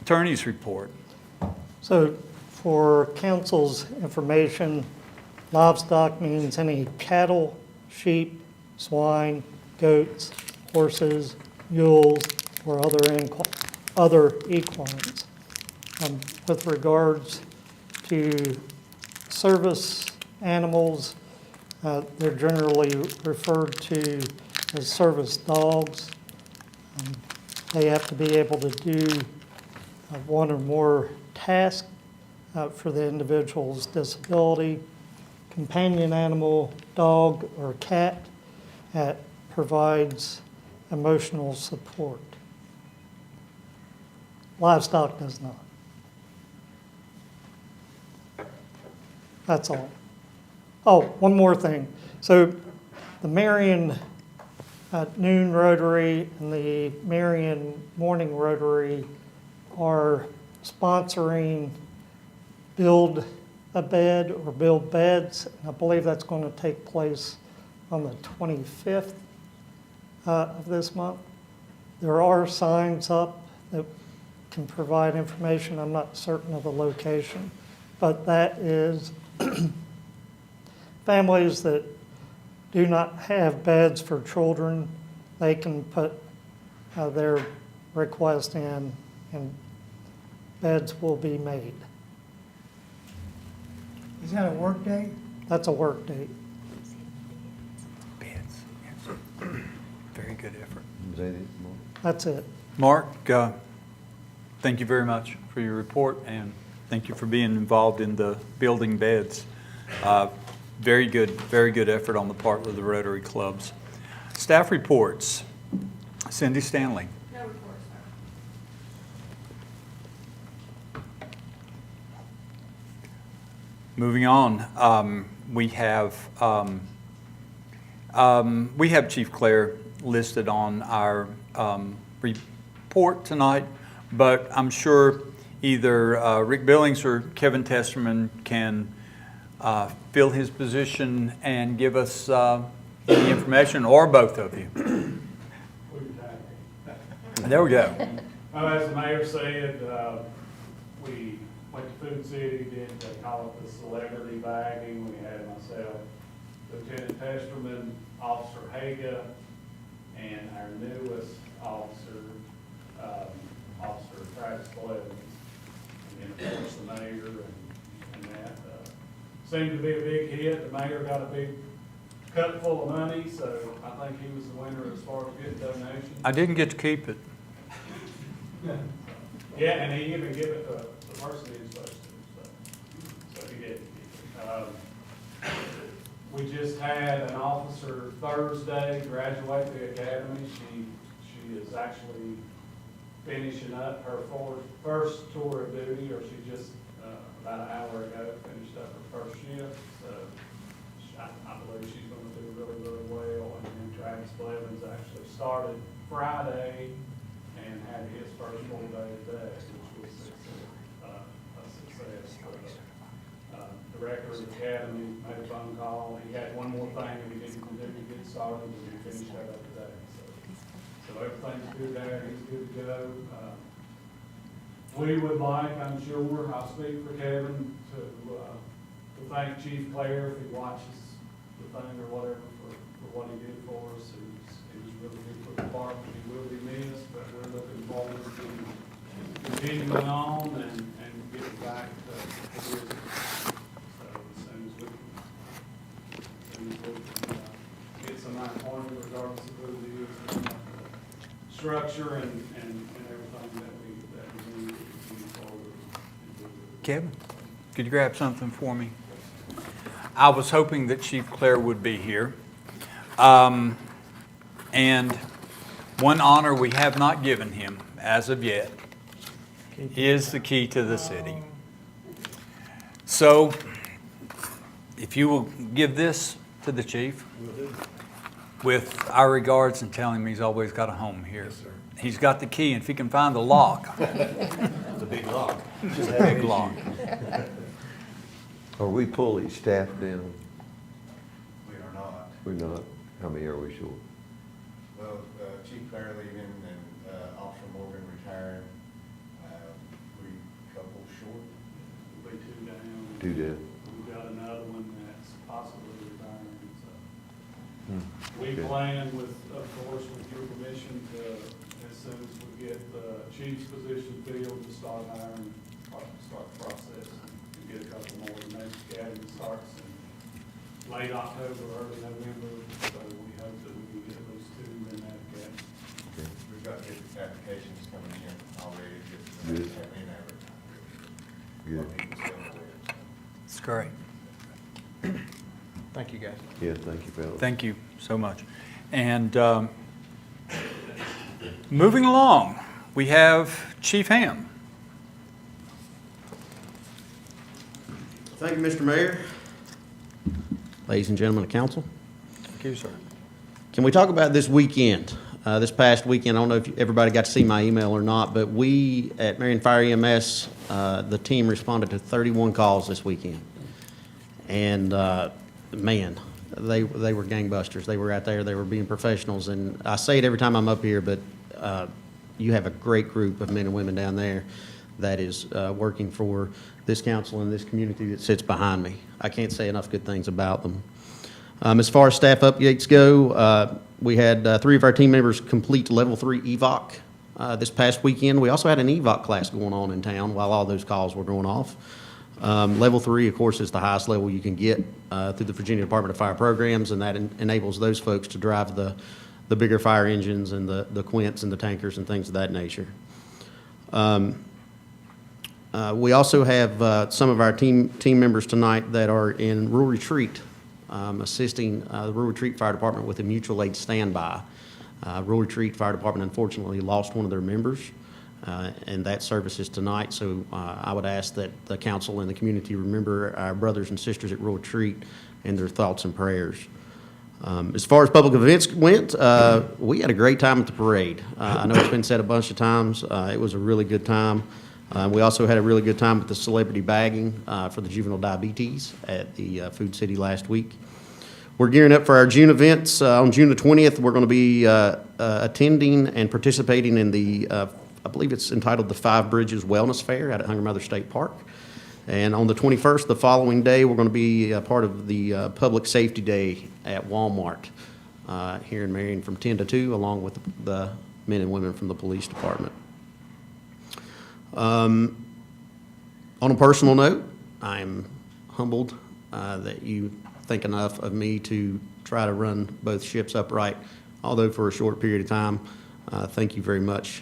Attorney's report. So for council's information, livestock means any cattle, sheep, swine, goats, horses, mules, or other equines. With regards to service animals, they're generally referred to as service dogs. They have to be able to do one or more tasks for the individual's disability. Companion animal, dog or cat, provides emotional support. Livestock does not. That's all. Oh, one more thing. So the Marion Noon Rotary and the Marion Morning Rotary are sponsoring Build a Bed or Build Beds. I believe that's going to take place on the 25th of this month. There are signs up that can provide information. I'm not certain of the location, but that is families that do not have beds for children, they can put their request in and beds will be made. Is that a work day? That's a work date. Beds, yes. Very good effort. Is that it, Mark? That's it. Mark, thank you very much for your report, and thank you for being involved in the building beds. Very good effort on the part of the Rotary clubs. Staff reports. Cindy Stanley. No reports, sir. Moving on, we have Chief Clare listed on our report tonight, but I'm sure either Rick Billings or Kevin Testerman can fill his position and give us any information, or both of you. There we go. As the mayor said, we went to Food City, did, they call it the celebrity bagging. We had myself, Lieutenant Testerman, Officer Haga, and our newest officer, Officer Travis Blevins. And then, of course, the mayor and that. Seemed to be a big hit. The mayor got a big cup full of money, so I think he was the winner as far as getting donations. I didn't get to keep it. Yeah, and he even gave it to the person he was supposed to, so he did. We just had an officer Thursday graduate the academy. She is actually finishing up her first tour of duty, or she just, about an hour ago, finished up her first shift. So I believe she's going to do really well. And then Travis Blevins actually started Friday and had his first full day today, which was a success. Director of the academy made a phone call. He had one more thing that he needed to do to get started, and he finished that up today. So everything's good there. He's good to go. We would like, I'm sure, I'll speak for Kevin, to thank Chief Clare if he watches the thing or whatever for what he did for us. He was really good for the department. He will be missed, but we're looking forward to continuing on and getting back to business. So as soon as we can get some appointment, regardless of who it is, structure and everything that we need to move forward. Kevin, could you grab something for me? I was hoping that Chief Clare would be here. And one honor we have not given him as of yet is the key to the city. So if you will give this to the chief with our regards and tell him he's always got a home here. Yes, sir. He's got the key, and if he can find the lock. It's a big lock. Just a big lock. Are we fully staffed down? We are not. We're not? How many are we short? Well, Chief Clare leaving and Officer Morgan retiring, we couple short. We'll be two down. Two down. We've got another one that's possibly retiring, so. We Okay. plan with, of course, with your permission to, as soon as we get the chief's position filled, to start hiring, start the process and get a couple more. The next academy starts in late October, early November, so we hope that we can get at least two in that academy. We've got good applications coming in already, just Good. in advertising. Good. It's great. Thank you, guys. Yeah, thank you, fellas. Thank you so much. And moving along, we have Chief Ham. Thank you, Mr. Mayor. Ladies and gentlemen of council. Thank you, sir. Can we talk about this weekend? This past weekend, I don't know if everybody got to see my email or not, but we at Marion Fire EMS, the team responded to 31 calls this weekend. And man, they were gangbusters. They were out there, they were being professionals. And I say it every time I'm up here, but you have a great group of men and women down there that is working for this council and this community that sits behind me. I can't say enough good things about them. As far as staff updates go, we had 3 of our team members complete Level 3 EVOC this past weekend. We also had an EVOC class going on in town while all those calls were going off. Level 3, of course, is the highest level you can get through the Virginia Department of Fire Programs, and that enables those folks to drive the bigger fire engines and the quints and the tankers and things of that nature. We also have some of our team members tonight that are in rural retreat, assisting the rural retreat fire department with a mutual aid standby. Rural retreat fire department unfortunately lost one of their members, and that service is tonight. So I would ask that the council and the community remember our brothers and sisters at rural retreat in their thoughts and prayers. As far as public events went, we had a great time at the parade. I know it's been said a bunch of times. It was a really good time. We also had a really good time with the celebrity bagging for the juvenile diabetes at the Food City last week. We're gearing up for our June events. On June the 20th, we're going to be attending and participating in the, I believe it's entitled the Five Bridges Wellness Fair out at Hungry Mother State Park. And on the 21st, the following day, we're going to be part of the Public Safety Day at Walmart here in Marion from 10 to 2, along with the men and women from the police department. On a personal note, I'm humbled that you think enough of me to try to run both ships upright, although for a short period of time. Thank you very much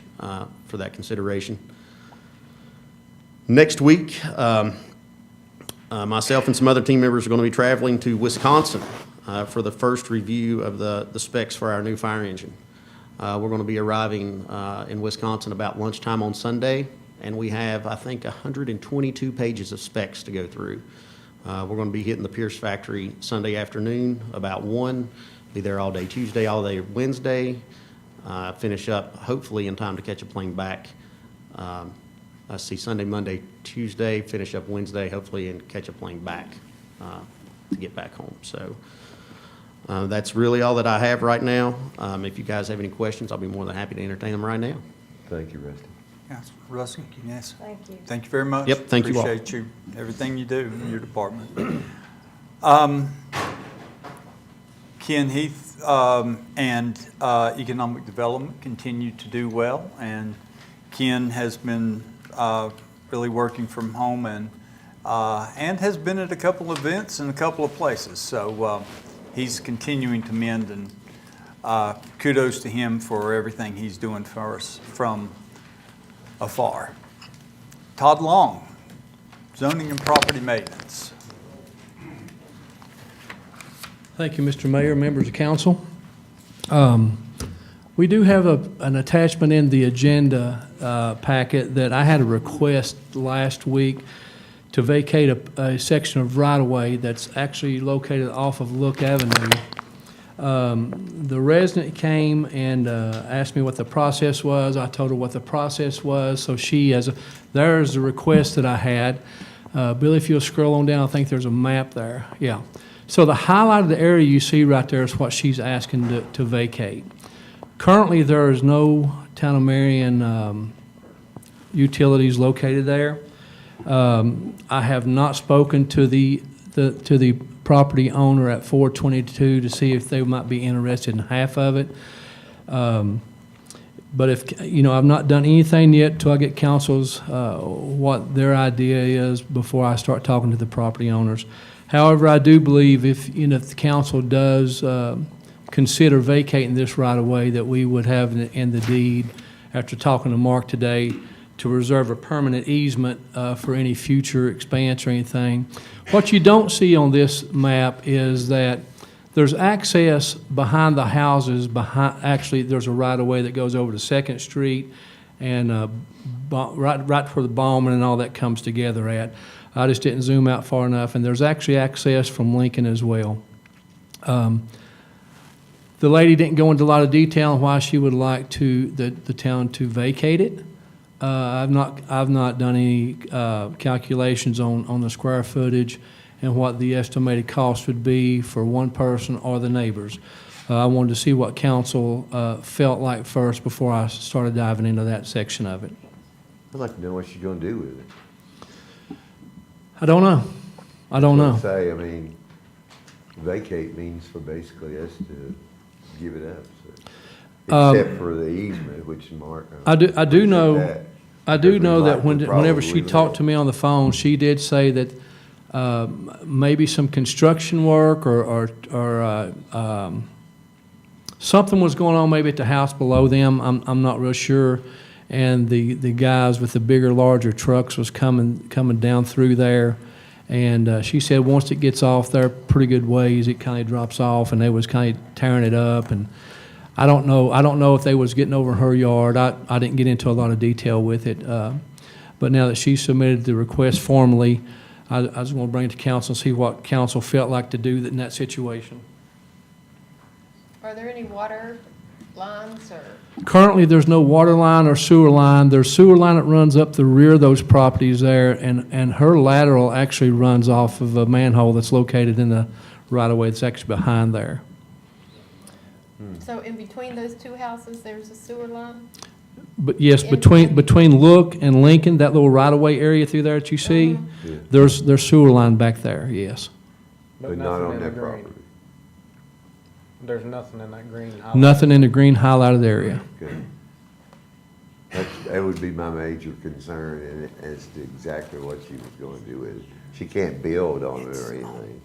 for that consideration. Next week, myself and some other team members are going to be traveling to Wisconsin for the first review of the specs for our new fire engine. We're going to be arriving in Wisconsin about lunchtime on Sunday, and we have, I think, 122 pages of specs to go through. We're going to be hitting the Pierce factory Sunday afternoon about 1, be there all day Tuesday, all day Wednesday, finish up hopefully in time to catch a plane back. Let's see, Sunday, Monday, Tuesday, finish up Wednesday, hopefully, and catch a plane back to get back home. So that's really all that I have right now. If you guys have any questions, I'll be more than happy to entertain them right now. Thank you, Rusty. Councilman Russell, yes. Thank you. Thank you very much. Yep, thank you all. Appreciate you, everything you do in your department. Ken Heath and Economic Development continue to do well, and Ken has been really working from home and has been at a couple of events in a couple of places. So he's continuing to mend, and kudos to him for everything he's doing for us from afar. Todd Long, Zoning and Property Maintenance. Thank you, Mr. Mayor, members of council. We do have an attachment in the agenda packet that I had a request last week to vacate a section of right-of-way that's actually located off of Look Avenue. The resident came and asked me what the process was. I told her what the process was. So there's the request that I had. Billy, if you'll scroll on down, I think there's a map there. Yeah. So the highlighted area you see right there is what she's asking to vacate. Currently, there is no Town of Marion utilities located there. I have not spoken to the property owner at 422 to see if they might be interested in half of it. But if, I've not done anything yet till I get council's, what their idea is before I start talking to the property owners. However, I do believe if the council does consider vacating this right away, that we would have in the deed, after talking to Mark today, to reserve a permanent easement for any future expanse or anything. What you don't see on this map is that there's access behind the houses. Actually, there's a right-of-way that goes over to 2nd Street and right where the Ballman and all that comes together at. I just didn't zoom out far enough, and there's actually access from Lincoln as well. The lady didn't go into a lot of detail on why she would like the town to vacate it. I've not done any calculations on the square footage and what the estimated cost would be for one person or the neighbors. I wanted to see what council felt like first before I started diving into that section of it. I'd like to know what you're going to do with it. I don't know. Say, I mean, vacate means for basically us to give it up, so. Except for the easement, which Mark. I do know that. that Because we whenever she probably talked to me on the phone, she did say that maybe some construction work or something was going on maybe at the house below them. I'm not real sure. And the guys with the bigger, larger trucks was coming down through there. And she said once it gets off there pretty good ways, it kind of drops off, and they was kind of tearing it up. And I don't know if they was getting over her yard. I didn't get into a lot of detail with it. But now that she submitted the request formally, I was going to bring it to council and see what council felt like to do in that situation. Are there any water lines or? Currently, there's no water line or sewer line. There's sewer line that runs up the rear of those properties there, and her lateral actually runs off of a manhole that's located in the right-of-way that's actually behind there. So in between those two houses, there's a sewer line? But yes, between Look and Lincoln, that little right-of-way area through there that you see, there's sewer line back there, yes. But not nothing on in that the green. property. There's nothing in that green highlight. Nothing in the green highlighted area. Okay. That would be my major concern as to exactly what she was gonna do with it. She can't build on it or anything.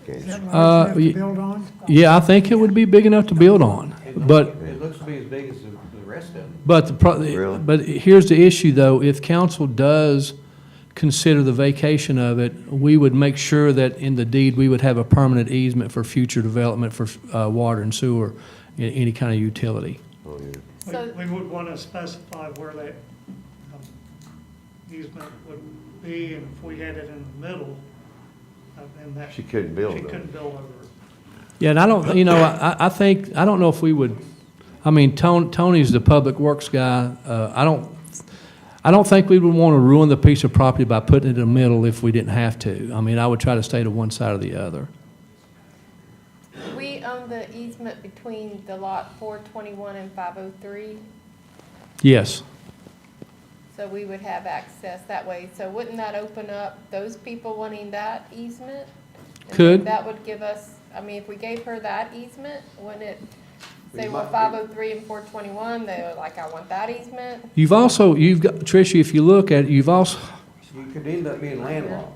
Is Can that she? large enough to build on? Yeah, I think it would be big enough to build on, but. It looks to be as big as the rest of them. But Really? but here's the issue, though. If council does consider the vacation of it, we would make sure that in the deed, we would have a permanent easement for future development for water and sewer, any kind of utility. Oh, yeah. So- We would want to specify where that easement would be, and if we had it in the middle, then that. She couldn't build She on it. couldn't build over it. Yeah, and I don't, I don't know if we would, I mean, Tony's the public works guy. I don't think we would want to ruin the piece of property by putting it in the middle if we didn't have to. I mean, I would try to stay to one side or the other. We own the easement between the lot 421 and 503, Yes. so we would have access that way. So wouldn't that open up those people wanting that easement? And Could. that would give us, I mean, if we gave her that easement, wouldn't it, say, We well, might- 503 and 421, they're like, I want that easement? You've got, Tricia, if you look at it, you've also, You could end up being landlocked.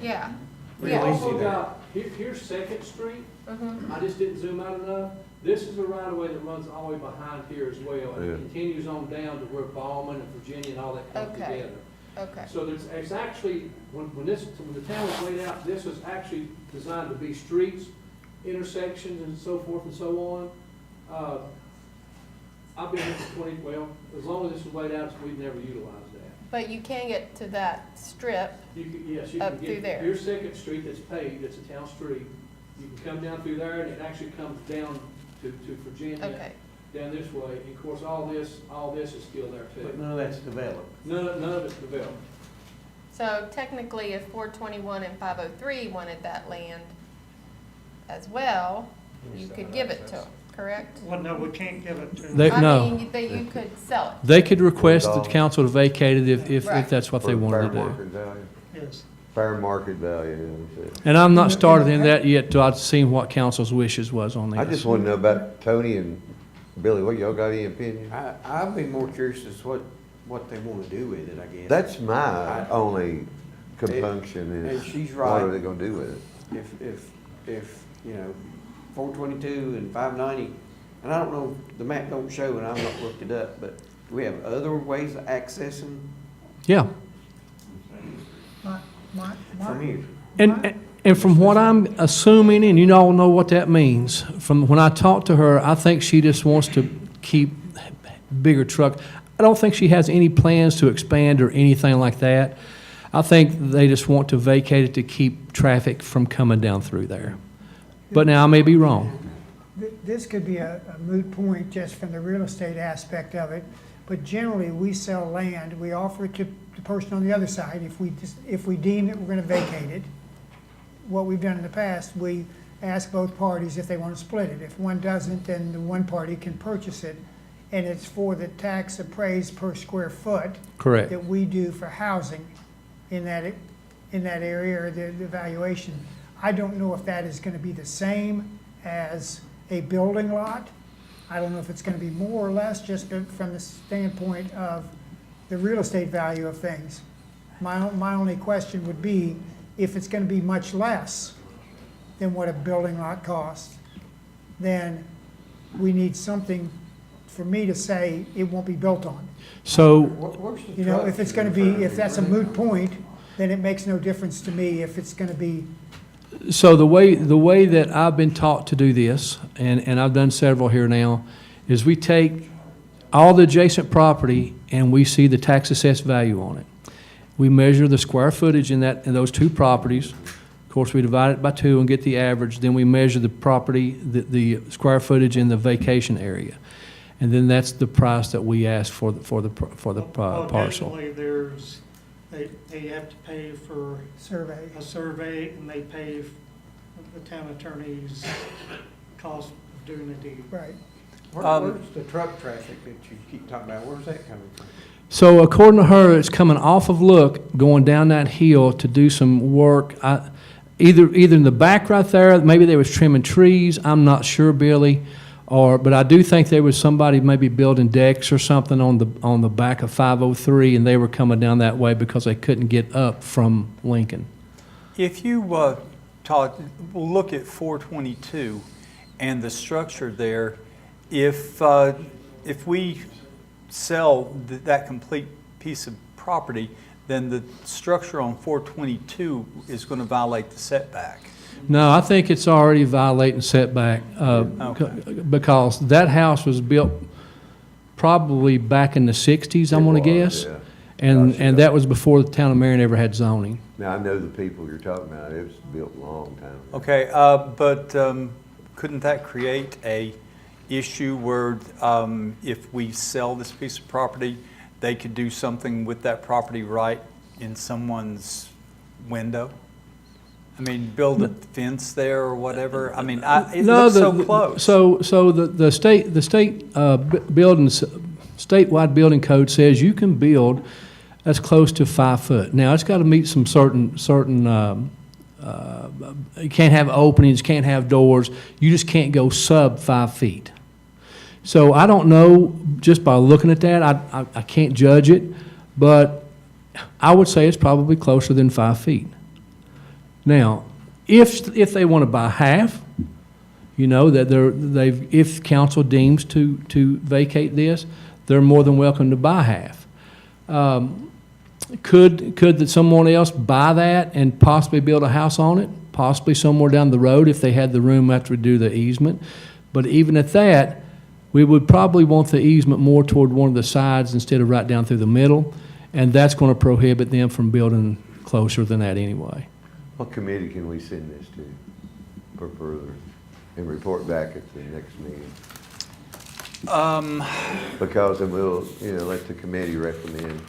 Yeah. We Yeah. also Here's Second Street. Mhm. I just didn't zoom out enough. This is a right-of-way that runs all the way behind here as well, and Yeah. it continues on down to where Ballman and Virginia and all that come Okay. together. Okay. So it's actually, when the town was laid out, this was actually designed to be streets, intersections, and so forth and so on. I've been here for as long as this was laid out, we've never utilized that. But you can get to that strip. Yes, you Up can through get, there. here's Second Street that's paved, it's a town street. You can come down through there, and it actually comes down to Virginia, Okay. down this way. And of course, all this is still there But too. none of that's developed. None of it's developed. So technically, if 421 and 503 wanted that land as well, you could give it to them, correct? Well, no, we can't give it to them. They- no. I mean, that you could sell it. they could request the council to vacate it if Right. that's what they For wanted fair to do. market value. Yes. Fair market value, yeah, that's it. And I'm not started in that yet till I've seen what council's wishes was on this. I just want to know about Tony and Billy. What, y'all got any opinion? I'd be more curious as to what they want to do with it, I guess. That's my only compunction And is, she's what right. are they gonna do with it? If, 422 and 590, and I don't know, the map don't show, and I've not looked it up, but do we have other ways of accessing Yeah. from here? And from what I'm assuming, and you all know what that means, from when I talked to her, I think she just wants to keep bigger truck. I don't think she has any plans to expand or anything like that. I think they just want to vacate it to keep traffic from coming down through there. But now I may be wrong. This could be a moot point just from the real estate aspect of it, but generally, we sell land, we offer it to the person on the other side. If we deem that we're gonna vacate it, what we've done in the past, we ask both parties if they want to split it. If one doesn't, then the one party can purchase it, and it's for the tax appraised per square foot. Correct. That we do for housing in that area, or the valuation. I don't know if that is gonna be the same as a building lot. I don't know if it's gonna be more or less, just from the standpoint of the real estate value of things. My only question would be, if it's gonna be much less than what a building lot costs, then we need something for me to say it won't be built on. So, Where's the You know, if it's gonna be, truck? if that's a moot point, then it makes no difference to me if it's gonna be, so the way that I've been taught to do this, and I've done several here now, is we take all the adjacent property and we see the tax assessed value on it. We measure the square footage in those two properties. Of course, we divide it by 2 and get the average. Then we measure the property, the square footage in the vacation area. And then that's the price that we ask for the parcel. Occasionally, they have to pay for survey. a survey, and they pay the town attorney's cost of doing the deed. Right. Where's the truck traffic that you keep talking about? Where's that coming from? So according to her, it's coming off of Look, going down that hill to do some work. Either in the back right there, maybe they was trimming trees, I'm not sure, Billy. But I do think there was somebody maybe building decks or something on the back of 503, and they were coming down that way because they couldn't get up from Lincoln. If you, Todd, look at 422 and the structure there, if we sell that complete piece of property, then the structure on 422 is going to violate the setback. No, I think it's already violating setback, because that house was built probably back in the 60s, I'm gonna guess. Yeah. And that was before the town of Marion ever had zoning. Now, I know the people you're talking about, it was built a long time ago. Okay, but couldn't that create a issue where if we sell this piece of property, they could do something with that property right in someone's window? I mean, build a fence there or whatever. I mean, it looks so close. So the statewide building code says you can build as close to 5 foot. Now, it's got to meet some certain. You can't have openings, can't have doors. You just can't go sub 5 feet. So I don't know, just by looking at that, I can't judge it, but I would say it's probably closer than 5 feet. Now, if they want to buy half, you know, that if council deems to vacate this, they're more than welcome to buy half. Could someone else buy that and possibly build a house on it? Possibly somewhere down the road if they had the room after we do the easement. But even at that, we would probably want the easement more toward one of the sides instead of right down through the middle, and that's going to prohibit them from building closer than that anyway. What committee can we send this to for further, and report back at the next meeting? Because it will, let the committee recommend.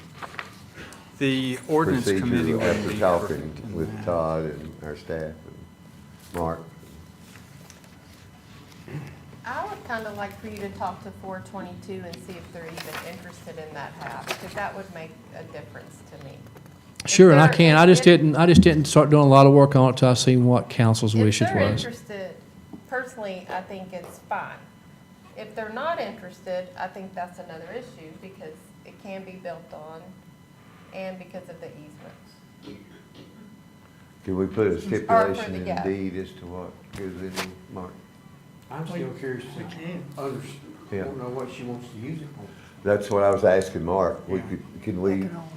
The ordinance committee procedure would after be talking perfect in with that. Todd and our staff and Mark. I would kind of like for you to talk to 422 and see if they're even interested in that house, because that would make a difference to me. Sure, and I they're- can. I just didn't start doing a lot of work on it until I seen what council's wishes If they're was. interested, personally, I think it's fine. If they're not interested, I think that's another issue, because it can be built on and because of the easements. Can we put a the stipulation in gap. deed as to what goes in, Mark? I'm still curious to Yeah. don't know what she wants to use it for. That's what I was asking Mark.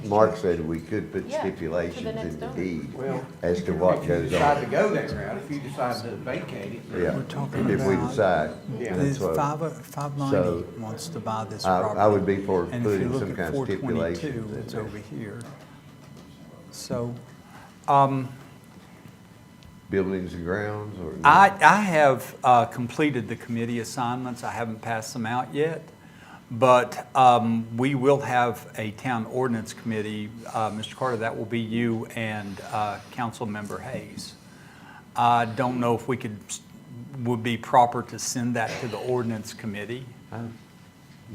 Mark said we could put Yeah, to the stipulations next in the door. deed Well, as to what if you goes decide to on. go that route, if you decide to vacate it. Yeah, We're talking if we about- decide. Yeah. That's what, 590 wants to buy this I property. would be for And if you putting look some at kind of 422, stipulations in it's there. over here. So, Buildings and grounds or? I have completed the committee assignments. I haven't passed them out yet. But we will have a town ordinance committee. Mr. Carter, that will be you and Council Member Hayes. I don't know if would be proper to send that to the ordinance committee.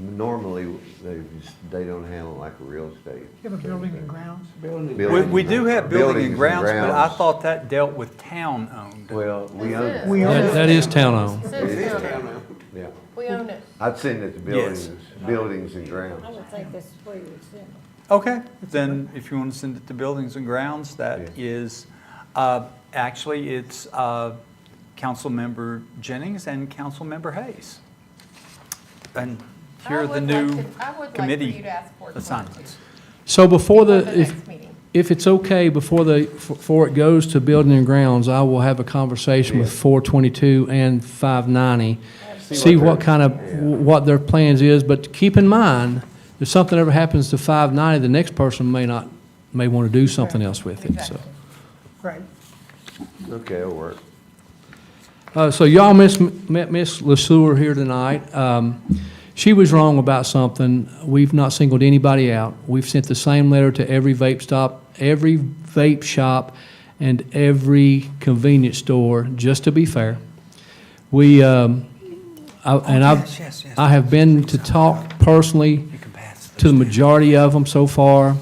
normally, they don't handle like a real estate. You have a building and grounds? We do have building Buildings and grounds, but I grounds. thought that dealt with town-owned. Well, we This own is. it. We own it. That is town-owned. It It is says town town. owned. Yeah. We own it. I'd send it to buildings and grounds. I would think this is where you would send them. Okay, then if you want to send it to buildings and grounds, that is, actually, it's Councilmember Jennings and Councilmember Hayes. And here are the new committee assignments. So before the, next meeting. if it's okay, before it goes to building and grounds, I will have a conversation with 422 and 590. See what kind of, what their plans is, but keep in mind, if something ever happens to 590, the next person may want to do something else with it, so. Right. Okay, it'll work. So y'all met Miss LeSueur here tonight. She was wrong about something. We've not singled anybody out. We've sent the same letter to every vape shop, and every convenience store, just to be fair. I have been to talk personally to the majority of them so far.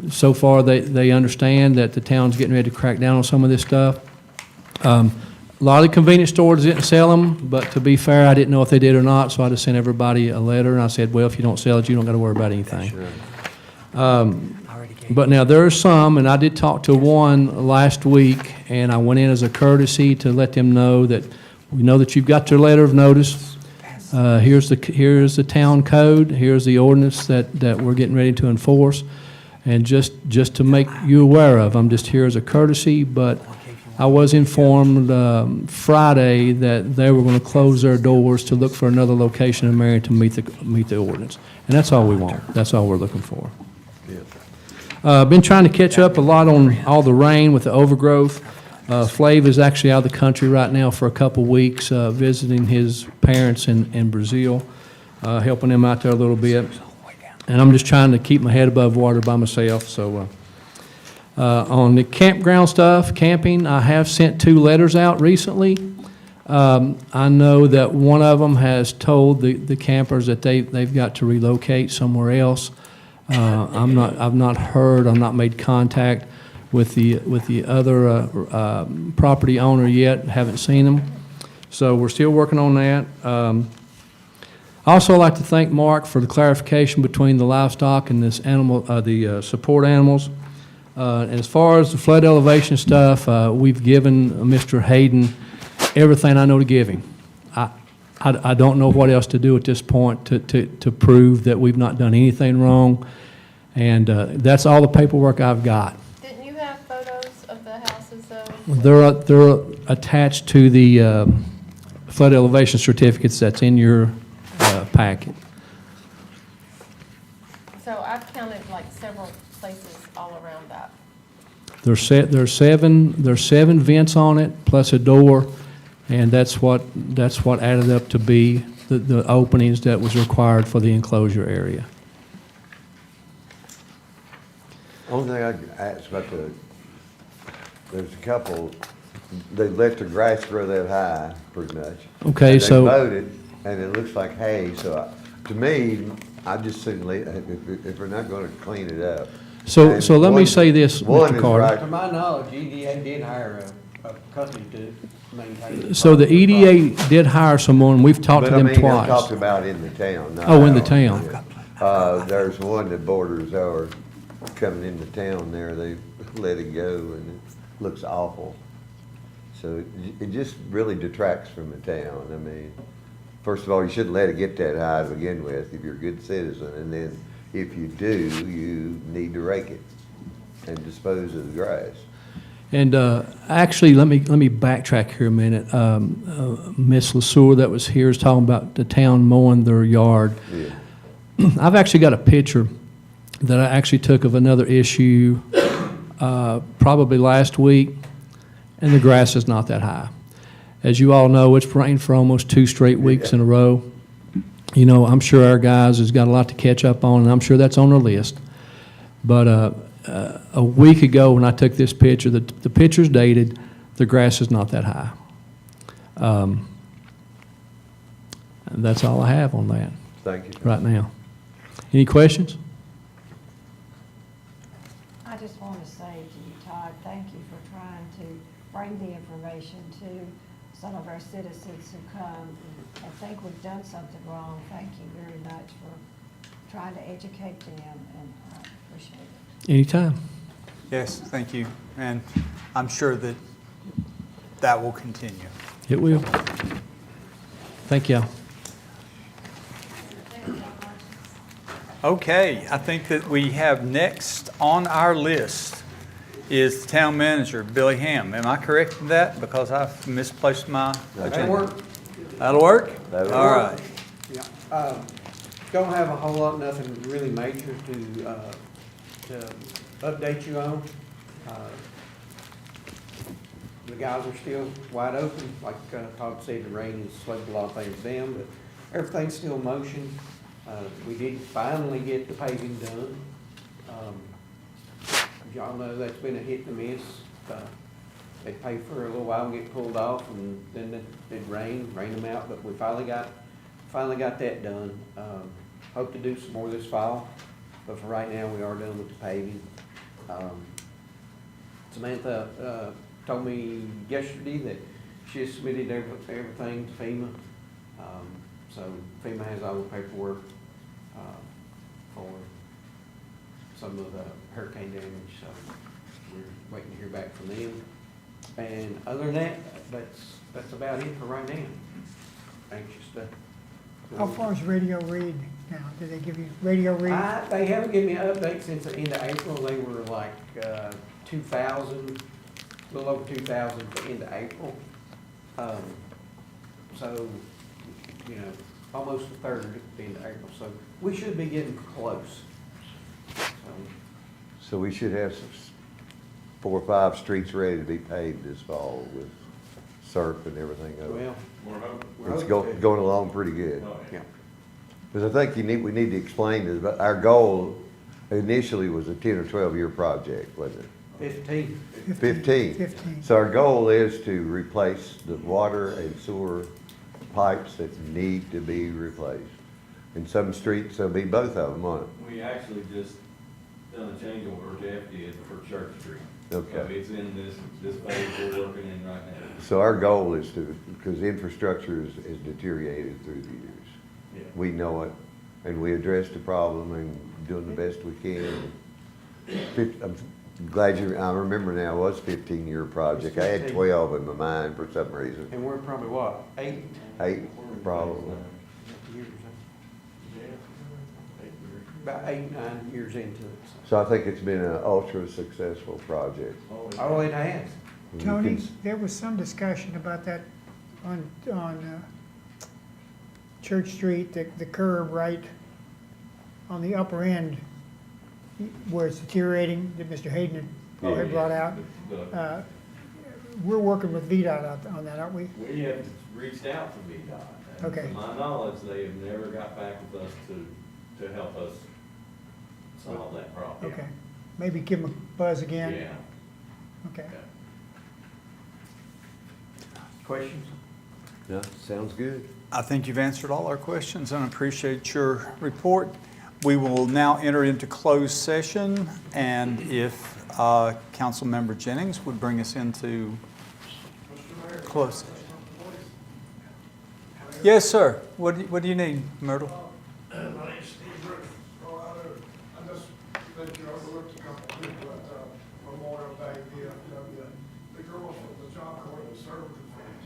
So far, they understand that the town's getting ready to crack down on some of this stuff. A lot of the convenience stores didn't sell them, but to be fair, I didn't know if they did or not, so I just sent everybody a letter, and I said, well, if you don't sell it, you don't got to worry about anything. But now, there are some, and I did talk to one last week, and I went in as a courtesy to let them know that we know that you've got your letter of notice. Here's the town code, here's the ordinance that we're getting ready to enforce, and just to make you aware of, I'm just here as a courtesy, but I was informed Friday that they were going to close their doors to look for another location in Marion to meet the ordinance. And that's all we want. That's all we're looking for. Been trying to catch up a lot on all the rain with the overgrowth. Flav is actually out of the country right now for a couple weeks, visiting his parents in Brazil, helping them out there a little bit. And I'm just trying to keep my head above water by myself, so... on the campground stuff, camping, I have sent 2 letters out recently. I know that one of them has told the campers that they've got to relocate somewhere else. I've not heard, I've not made contact with the other property owner yet, haven't seen them. So we're still working on that. I also like to thank Mark for the clarification between the livestock and this animal, the support animals. As far as the flood elevation stuff, we've given Mr. Hayden everything I know to give him. I don't know what else to do at this point to prove that we've not done anything wrong, and that's all the paperwork I've got. Didn't you have photos of the houses though? They're attached to the flood elevation certificates that's in your packet. So I've counted like several places all around that. There's 7 vents on it, plus a door, and that's what added up to be the openings that was required for the enclosure area. Only thing I'd ask about there's a couple, they let the grass grow that high, pretty much. Okay, And so- they mowed it, and it looks like hay, so to me, I just shouldn't leave, if we're not gonna clean it up. So And let me one- say this, one Mr. is Carter. right- To my knowledge, EDA did hire a company to maintain. So the EDA did hire someone, we've talked to But I them mean, I'm twice. talking about in the town, not Oh, in the out. town. There's one that borders our, coming into town there, they let it go and it looks awful. So it just really detracts from the town. I mean, first of all, you shouldn't let it get that high to begin with if you're a good citizen. And then if you do, you need to rake it and dispose of the grass. And actually, let me backtrack here a minute. Miss LeSueur that was here is talking about the town mowing their yard. Yeah. I've actually got a picture that I actually took of another issue probably last week, and the grass is not that high. As you all know, it's rained for almost 2 straight weeks in a row. You know, I'm sure our guys has got a lot to catch up on, and I'm sure that's on their list. But a week ago when I took this picture, the picture's dated, the grass is not that high. And that's all I have on that Thank you. right now. Any questions? I just want to say to you, Todd, thank you for trying to bring the information to some of our citizens who come and think we've done something wrong. Thank you very much for trying to educate them, and I appreciate it. Anytime. Yes, thank you. And I'm sure that that will continue. It will. Thank y'all. Okay, I think that we have next on our list is the town manager, Billy Ham. Am I correct in that? Because I've misplaced my agenda. That'll work. That'll work? That'll All work. right. Yeah, don't have a whole lot, nothing really major to update you on. The guys are still wide open, like Todd said, the rain has slowed a lot of things down, but everything's still in motion. We did finally get the paving done. As y'all know, that's been a hit and a miss. They pay for a little while and get pulled off, and then it rained them out, but we finally got that done. Hope to do some more this fall, but for right now, we are done with the paving. Samantha told me yesterday that she has submitted everything to FEMA. So FEMA has all the paperwork for some of the hurricane damage, so we're waiting to hear back from them. And other than that, that's about it for right now. Anxious to. How far is radio read now? Did they give you radio read? They haven't given me an update since the end of April. They were like 2,000, a little over 2,000 at the end of April. So, you know, almost a third at the end of April. So we should be getting close. So we should have 4 or 5 streets ready to be paved this fall with surf and everything else. Well, It's going along pretty good. yeah. Because I think we need to explain this, but our goal initially was a 10 or 12-year project, wasn't it? 15. 15. So our goal is to replace the water and sewer pipes that need to be replaced. In some streets, there'll be both of them, won't it? We actually just done a change order, Jeff did, for Church Street. Okay. So it's in this phase we're working in right now. So our goal is to, because infrastructure is deteriorated through the years. Yeah. We know it, and we address the problem and doing the best we can. I'm glad I remember now, it was a 15-year project. I had 12 in my mind for some reason. And we're probably what, 8? 8, probably. Years, about 8, 9 years into it. So I think it's been an ultra successful project. Oh, it has. Tony, there was some discussion about that on Church Street, the curb right on the upper end where it's deteriorating, that Mr. Hayden had brought out. We're working with VDOT on that, aren't we? We have reached out to VDOT. and Okay. To my knowledge, they have never got back with us to help us solve that problem. Okay, maybe give them a buzz again? Yeah. Okay. Questions? Yeah, sounds good. I think you've answered all our questions and appreciate your report. We will now enter into closed session, and if Councilmember Jennings would bring us into closed session. Yes, sir. What do you need, Myrtle? My name's Steve Roof, Colorado. I just think you overlooked a couple of people at Memorial Day, the girls from the Job Corps that served the fans.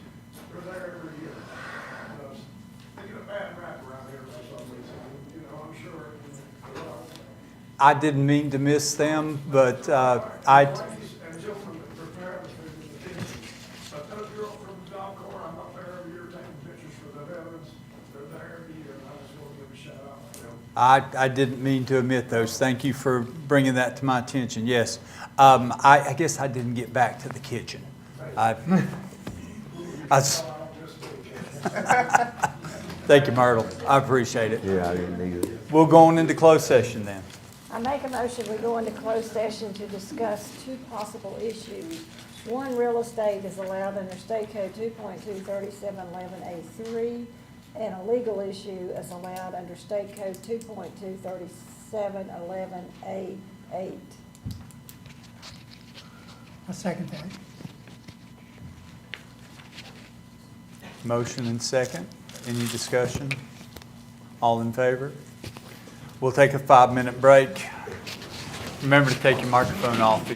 They're there every year. They get a bad rap around here for some reason. You know, I'm sure. I didn't mean to miss them, but I. And just from the preparedness of the team. But those girls from the Job Corps, I'm up there every year taking pictures for the veterans. They're there every year, and I just want to give a shout out to them. I didn't mean to omit those. Thank you for bringing that to my attention. Yes. I guess I didn't get back to the kitchen. Thank you, Myrtle. I appreciate it. Yeah, I didn't need it. We'll go on into closed session then. I make a motion, we go into closed session to discuss 2 possible issues. One, real estate is allowed under State Code 2.23711A3, and a legal issue as allowed under State Code 2.23711A8. I second that. Motion and second. Any discussion? All in favor? We'll take a 5-minute break. Remember to take your microphone off.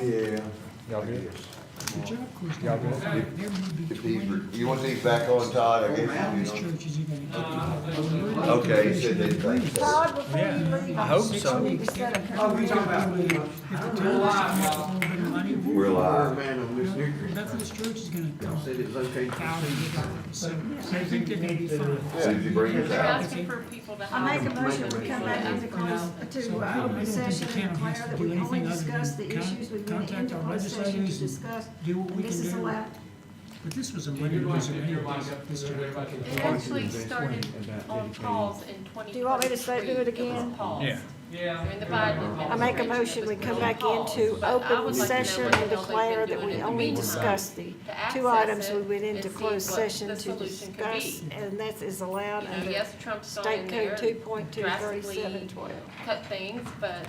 Yeah. Y'all good? The job crews Y'all gonna good? hire, there may be If these, 20. you want these back on, Todd, I guess How you many do. churches you gonna get? Okay, he said they'd back so. Todd, before you leave, I hope I so. need to set a If the calendar. town wants to come up with a little bit of money, We're live. Man, on this nutrient, Methodist Church is gonna y'all said it was okay for $1,000. So I think they're gonna be fine. Did you bring us They're out? asking for people to I make have. a motion to come back into closed, to open session and declare that we only discuss the issues we went into closed session to discuss. Do what And we this can is do. allowed. But this was a money loser anyway, this job. It actually started on pause in 2023. Do you want me to say, do it again? Yeah. During the Biden I make a administration, motion, we it was come back paused. into But I would open like to know session what the and hell they've declare been that doing we in the only meantime discuss the to two access items we it went and into see closed what session the to solution could discuss, be. and that is allowed You know, under yes, Trump's gone State in Code there two and point two drastically thirty-seven 12. cut things, but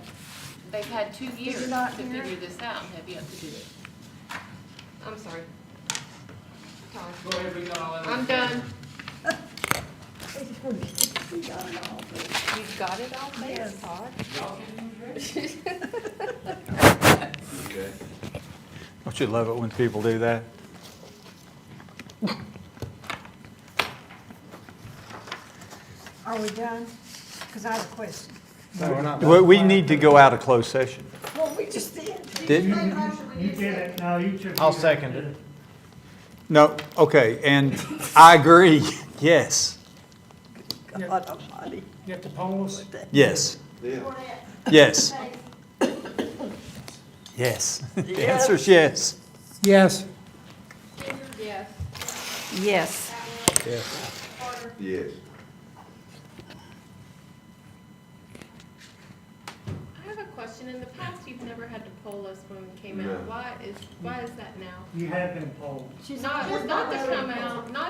they've had 2 years to not hear? figure this out and have yet to do it. I'm sorry. Go ahead, we got all of it. I'm done. You've got it all, thanks, Todd. Don't you love it when people do that? Are we done? Because I have a question. No, we're not. We need to go out of closed session. Well, we just did. Didn't You did it, no, you took. I'll second it. No, okay, and I agree, yes, God almighty. You have to poll us? yes, yes. Yes, the answer is yes. Yes. Yes. Yes. Yes. I have a question. In the past, you've never had to poll us when we came No. out. Why is that now? You have been polled. Not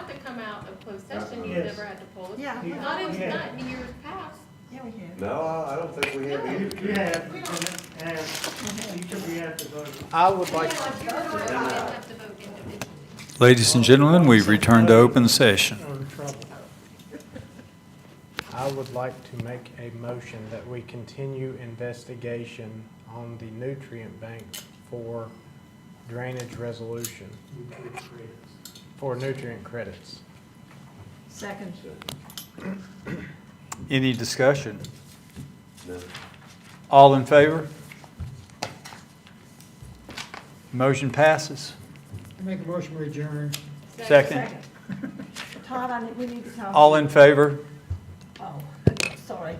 to come out of closed session, you've Yes. never had to poll us. Yeah. Not Yeah. in years past. Yeah, we have. No, I don't think we have You either. have, you took the have to vote. I would like, Yeah, if you're going to have to vote individually. Ladies and gentlemen, we've returned to open session. Or in trouble. I would like to make a motion that we continue investigation on the nutrient bank for drainage resolution, for nutrient credits. Second. Any discussion? No. All in favor? Motion passes. Make a motion, we adjourn. Second. Todd, we need to talk. All in favor? Oh, sorry.